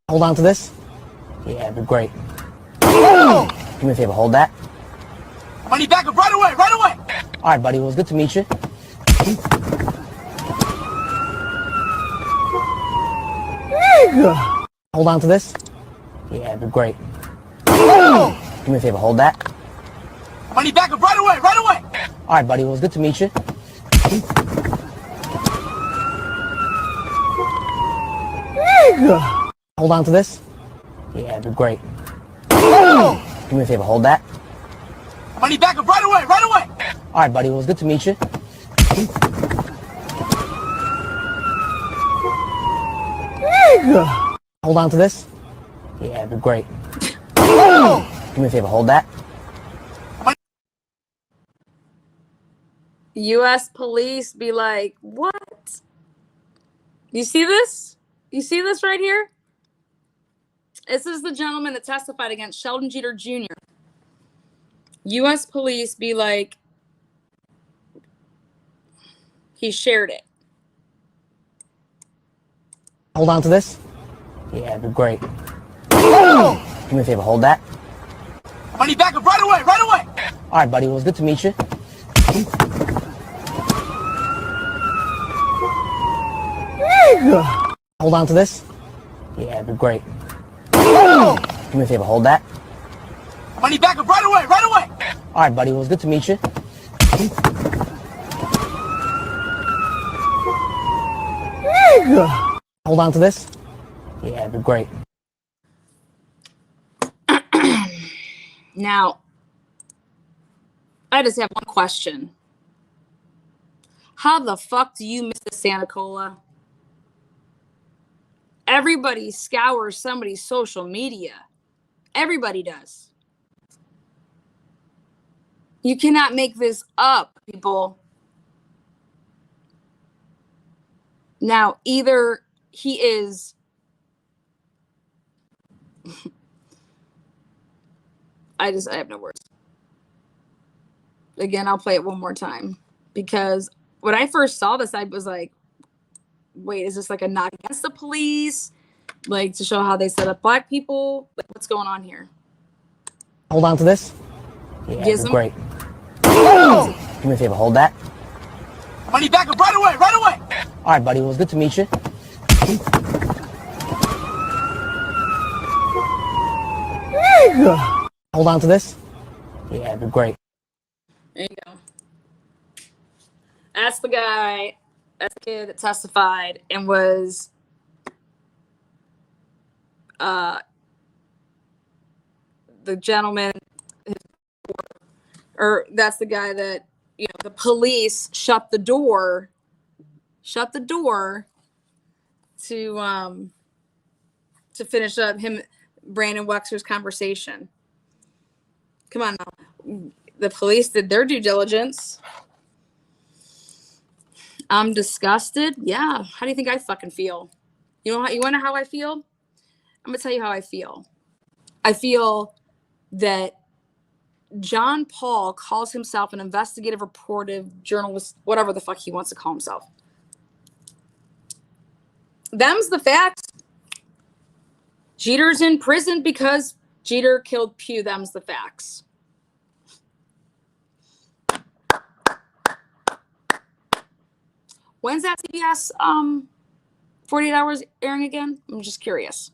Hold on to this. Yeah, it'd be great. Do me a favor, hold that. Money back up right away, right away! All right, buddy. Well, it's good to meet you. Hold on to this. Yeah, it'd be great. Do me a favor, hold that. Money back up right away, right away! All right, buddy. Well, it's good to meet you. Hold on to this. Yeah, it'd be great. Do me a favor, hold that. Money back up right away, right away. All right, buddy. Well, it was good to meet you. Hold on to this. Yeah, it'd be great. Do me a favor, hold that. U.S. police be like, what? You see this? You see this right here? This is the gentleman that testified against Sheldon Jeter Jr. U.S. police be like, he shared it. Hold on to this. Yeah, it'd be great. Do me a favor, hold that. Money back up right away, right away. All right, buddy. Well, it was good to meet you. Hold on to this. Yeah, it'd be great. Do me a favor, hold that. Money back up right away, right away. All right, buddy. Well, it was good to meet you. Hold on to this. Yeah, it'd be great. Now, I just have one question. How the fuck do you miss the Santa Cola? Everybody scours somebody's social media. Everybody does. You cannot make this up, people. Now, either he is I have no words. Again, I'll play it one more time because when I first saw this, I was like, wait, is this like a knock against the police? Like to show how they set up black people? Like, what's going on here? Hold on to this. Yeah, it'd be great. Do me a favor, hold that. Money back up right away, right away. All right, buddy. Well, it was good to meet you. Hold on to this. Yeah, it'd be great. There you go. That's the guy, that's the kid that testified and was the gentleman, or that's the guy that, you know, the police shut the door to finish up him, Brandon Wexler's conversation. Come on now. The police did their due diligence. I'm disgusted. Yeah. How do you think I fucking feel? You want to know how I feel? I'm going to tell you how I feel. I feel that John Paul calls himself an investigative reporter, journalist, whatever the fuck he wants to call himself. Them's the facts. Jeter's in prison because Jeter killed Pugh. Them's the facts. When's that CBS 48 Hours airing again? I'm just curious.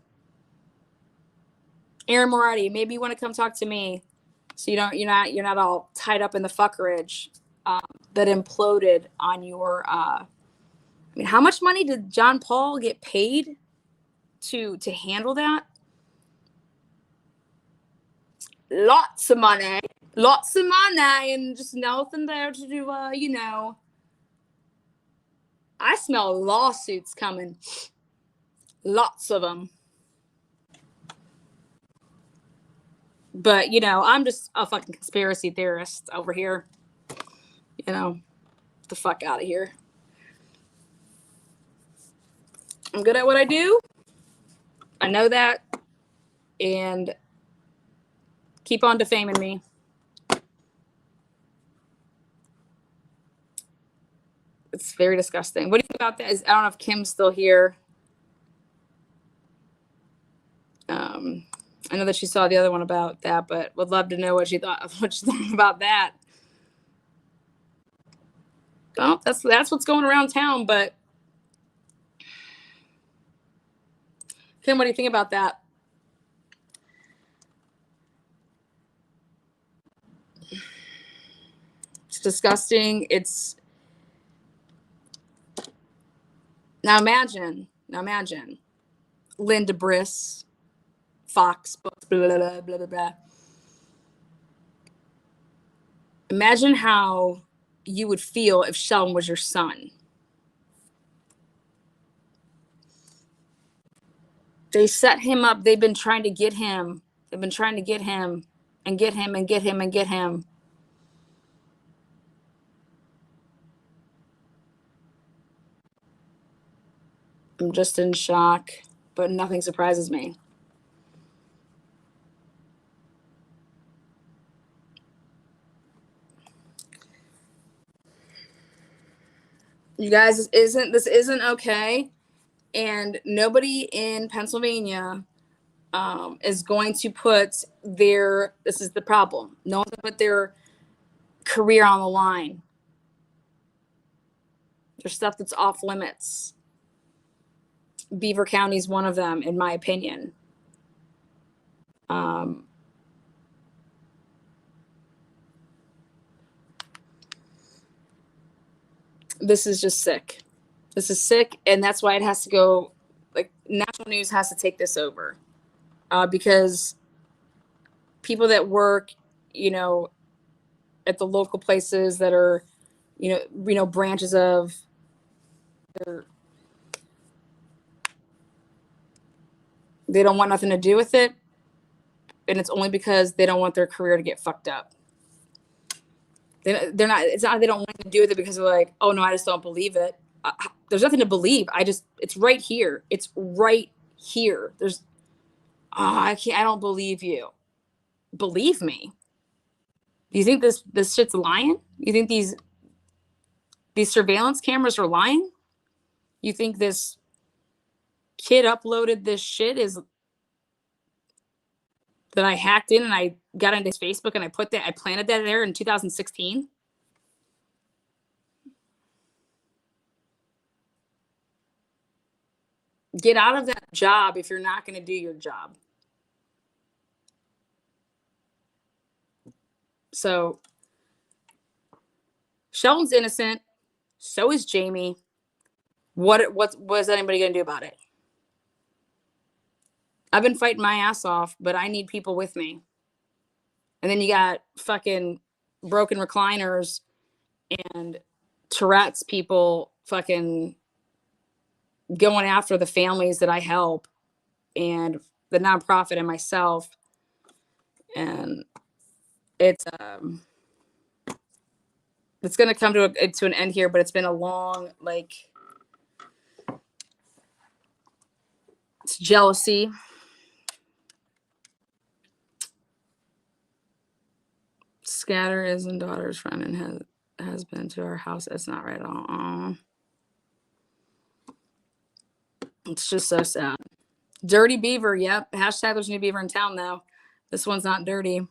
Aaron Moretti, maybe you want to come talk to me, so you're not all tied up in the fuckerage that imploded on your. I mean, how much money did John Paul get paid to handle that? Lots of money, and just nothing there to do. I smell lawsuits coming. Lots of them. But, I'm just a fucking conspiracy theorist over here. Get the fuck out of here. I'm good at what I do. I know that. And keep on defaming me. It's very disgusting. What do you think about that? I don't know if Kim's still here. I know that she saw the other one about that, but would love to know what she thought about that. Well, that's what's going around town. But Kim, what do you think about that? It's disgusting. It's now imagine Linda Briss, Fox Books, blah, blah, blah, blah, blah, blah. Imagine how you would feel if Sheldon was your son. They set him up. They've been trying to get him. They've been trying to get him and get him and get him and get him. I'm just in shock, but nothing surprises me. You guys, this isn't okay, and nobody in Pennsylvania is going to put this is the problem. No one's going to put their career on the line. There's stuff that's off limits. Beaver County is one of them, in my opinion. This is just sick. This is sick, and that's why it has to go, like, national news has to take this over. Because people that work, at the local places that are, branches of, they don't want nothing to do with it, and it's only because they don't want their career to get fucked up. They're not. It's not. They don't want to do with it because they're like, oh no, I just don't believe it. There's nothing to believe. It's right here. It's right here. I can't. I don't believe you. Believe me. Do you think this shit's lying? You think these surveillance cameras are lying? You think this kid uploaded this shit that I hacked in and I got into his Facebook and I planted that there in 2016? Get out of that job if you're not going to do your job. So Sheldon's innocent. So is Jamie. What is anybody going to do about it? I've been fighting my ass off, but I need people with me. And then you got fucking broken recliners and Tourette's people fucking going after the families that I help and the nonprofit and myself. And it's going to come to an end here, but it's been a long, it's jealousy. Scatter is and daughter's friend and has been to our house. It's not right at all. It's just so sad. Dirty Beaver. Yep. Hashtag there's a new beaver in town though. This one's not dirty.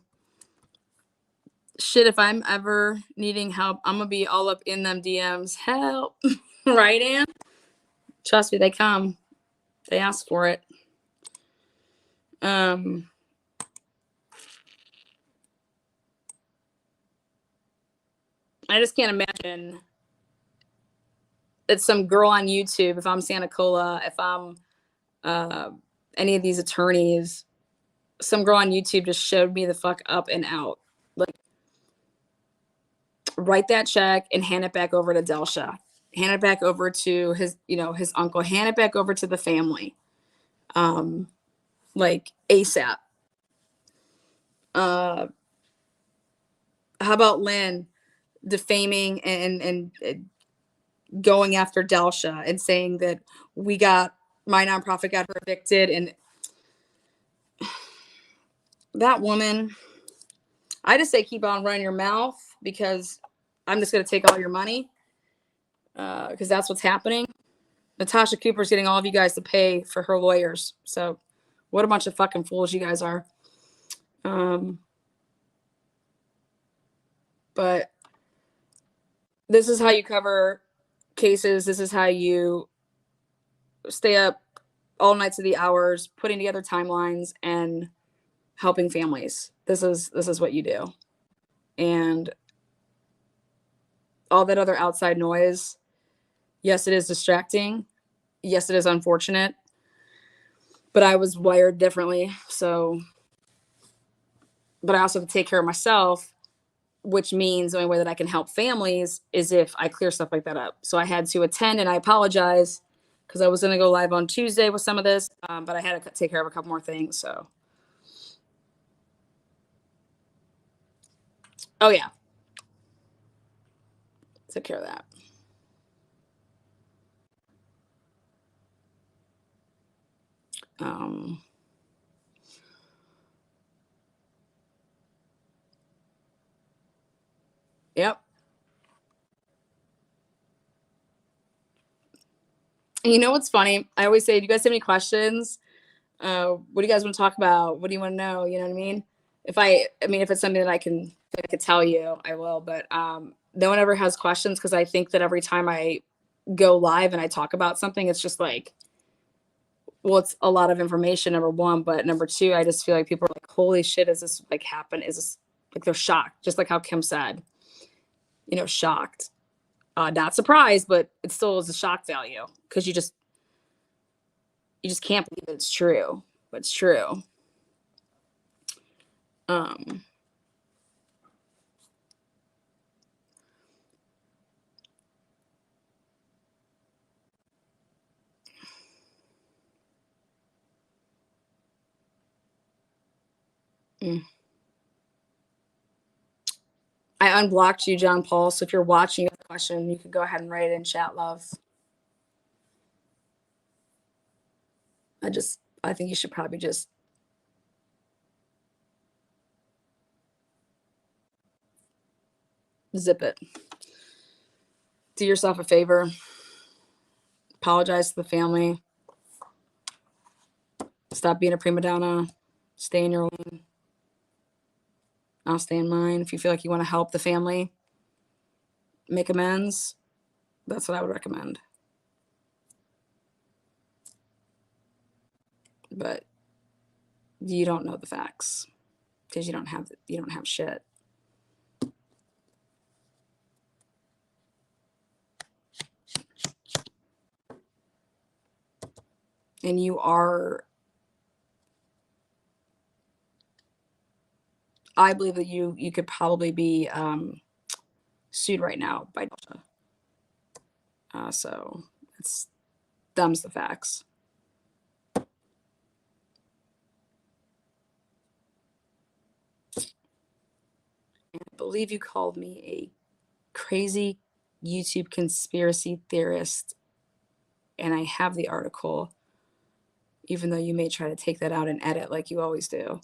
Shit, if I'm ever needing help, I'm gonna be all up in them DMs. Help. Right, Ann? Trust me, they come. They ask for it. I just can't imagine it's some girl on YouTube. If I'm Santa Cola, if I'm any of these attorneys, some girl on YouTube just showed me the fuck up and out. Like, write that check and hand it back over to Delsha. Hand it back over to his uncle. Hand it back over to the family. Like ASAP. How about Lynn defaming and going after Delsha and saying that my nonprofit got her evicted, and that woman, I just say keep on running your mouth because I'm just going to take all your money because that's what's happening. Natasha Cooper's getting all of you guys to pay for her lawyers. So what a bunch of fucking fools you guys are. But this is how you cover cases. This is how you stay up all nights of the hours, putting together timelines and helping families. This is what you do. And all that other outside noise, yes, it is distracting. Yes, it is unfortunate. But I was wired differently. So, but I also have to take care of myself which means the only way that I can help families is if I clear stuff like that up. So I had to attend, and I apologize because I was going to go live on Tuesday with some of this, but I had to take care of a couple more things. So, oh yeah, took care of that. Yep. And you know what's funny? I always say, do you guys have any questions? What do you guys want to talk about? What do you want to know? You know what I mean? If it's something that I could tell you, I will. But no one ever has questions because I think that every time I go live and I talk about something, it's just like, well, it's a lot of information, number one, but number two, I just feel like people are like, holy shit, is this like happen? Is this like, they're shocked, just like how Kim said, you know, shocked, not surprised, but it still is a shock value because you just can't believe it's true, but it's true. I unblocked you, John Paul. So if you're watching, you have a question, you can go ahead and write it in chat, love. I think you should probably just zip it. Do yourself a favor. Apologize to the family. Stop being a prima donna. Stay in your lane. I'll stay in mine. If you feel like you want to help the family make amends, that's what I would recommend. But you don't know the facts because you don't have shit. And you are, I believe that you could probably be sued right now by Delta. So it's thumbs the facts. And I believe you called me a crazy YouTube conspiracy theorist, and I have the article, even though you may try to take that out and edit like you always do.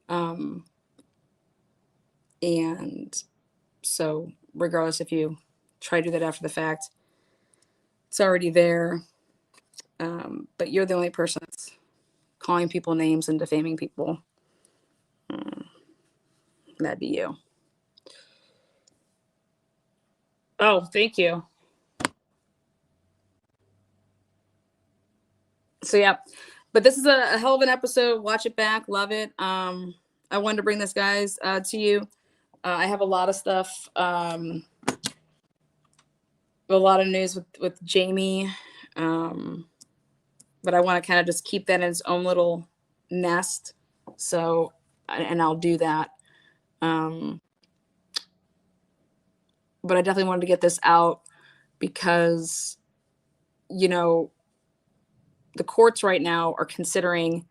And so regardless if you try to do that after the fact, it's already there. But you're the only person that's calling people names and defaming people. That'd be you. Oh, thank you. So yeah, but this is a hell of an episode. Watch it back. Love it. I wanted to bring this, guys, to you. I have a lot of stuff, a lot of news with Jamie, but I want to kind of just keep that in its own little nest. So, and I'll do that. But I definitely wanted to get this out because, you know, the courts right now are considering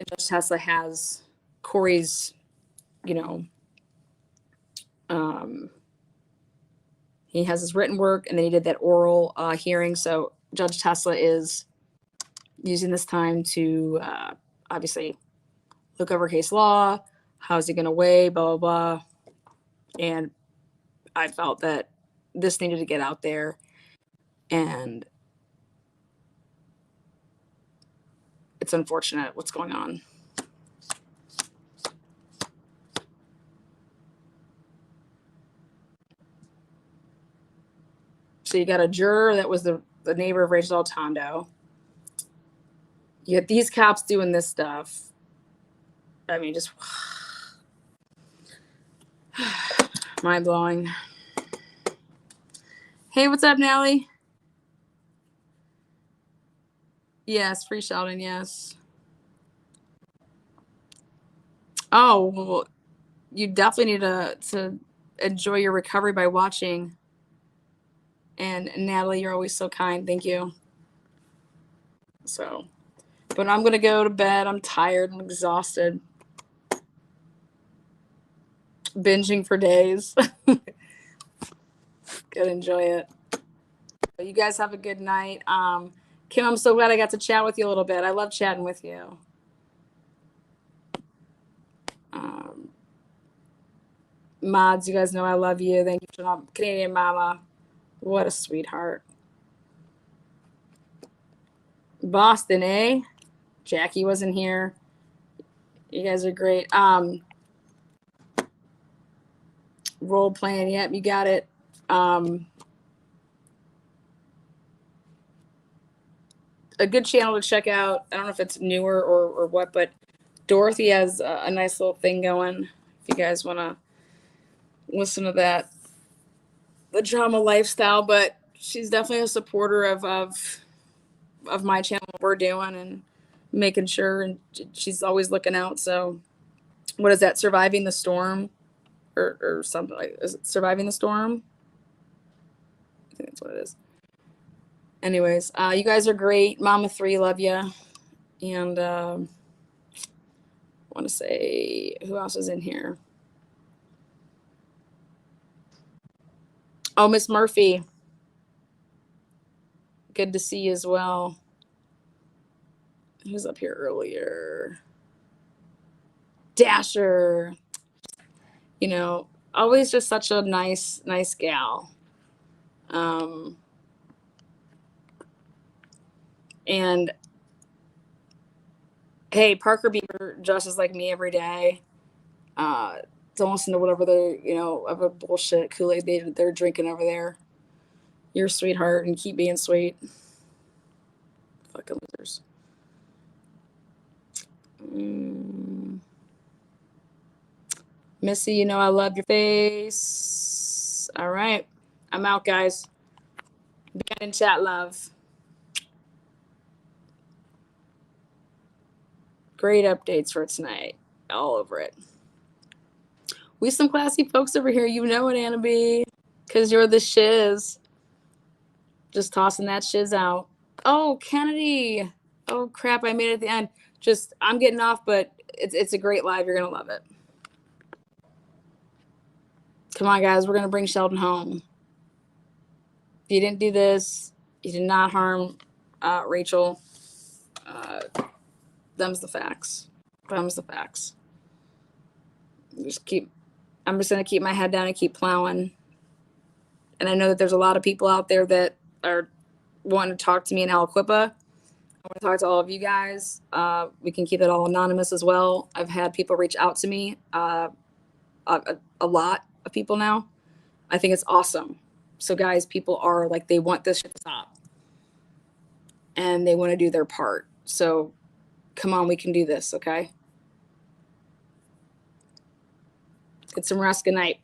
Judge Tesla has Corey's, you know, he has his written work and then he did that oral hearing. So Judge Tesla is using this time to obviously look over case law. How's he going to weigh, blah, blah, blah. And I felt that this needed to get out there. And it's unfortunate what's going on. So you got a juror that was the neighbor of Rachel Altondo. You got these cops doing this stuff. I mean, just mind blowing. Hey, what's up, Nally? Yes, free Sheldon, yes. Oh, well, you definitely need to enjoy your recovery by watching. And Natalie, you're always so kind. Thank you. So, but I'm going to go to bed. I'm tired. I'm exhausted. Binging for days. Gotta enjoy it. You guys have a good night. Kim, I'm so glad I got to chat with you a little bit. I love chatting with you. Mods, you guys know I love you. Thank you for not Canadian Mama. What a sweetheart. Boston, eh? Jackie wasn't here. You guys are great. Role playing, yep, you got it. A good channel to check out. I don't know if it's newer or what, but Dorothy has a nice little thing going. If you guys want to listen to that, the drama lifestyle, but she's definitely a supporter of my channel, what we're doing, and making sure, and she's always looking out. So what is that, Surviving the Storm or something like, is it Surviving the Storm? I think that's what it is. Anyways, you guys are great. Mama 3, love you. And I want to say, who else is in here? Oh, Miss Murphy. Good to see you as well. Who's up here earlier? Dasher. You know, always just such a nice gal. And hey, Parker Beaver dresses like me every day. Don't listen to whatever of a bullshit Kool-Aid they're drinking over there. You're a sweetheart and keep being sweet. Fucking losers. Missy, you know I love your face. All right. I'm out, guys. Be in chat, love. Great updates for tonight. All over it. We some classy folks over here. You know it, Anna B. Because you're the shiz. Just tossing that shiz out. Oh, Kennedy. Oh, crap. I made it at the end. I'm getting off, but it's a great live. You're going to love it. Come on, guys. We're going to bring Sheldon home. If you didn't do this, you did not harm Rachel. Them's the facts. Them's the facts. I'm just going to keep my head down and keep plowing. And I know that there's a lot of people out there that are wanting to talk to me in Aliquippa. I want to talk to all of you guys. We can keep it all anonymous as well. I've had people reach out to me, a lot of people now. I think it's awesome. So guys, people are like, they want this shit to stop. And they want to do their part. So come on, we can do this, okay? Get some rest. Good night.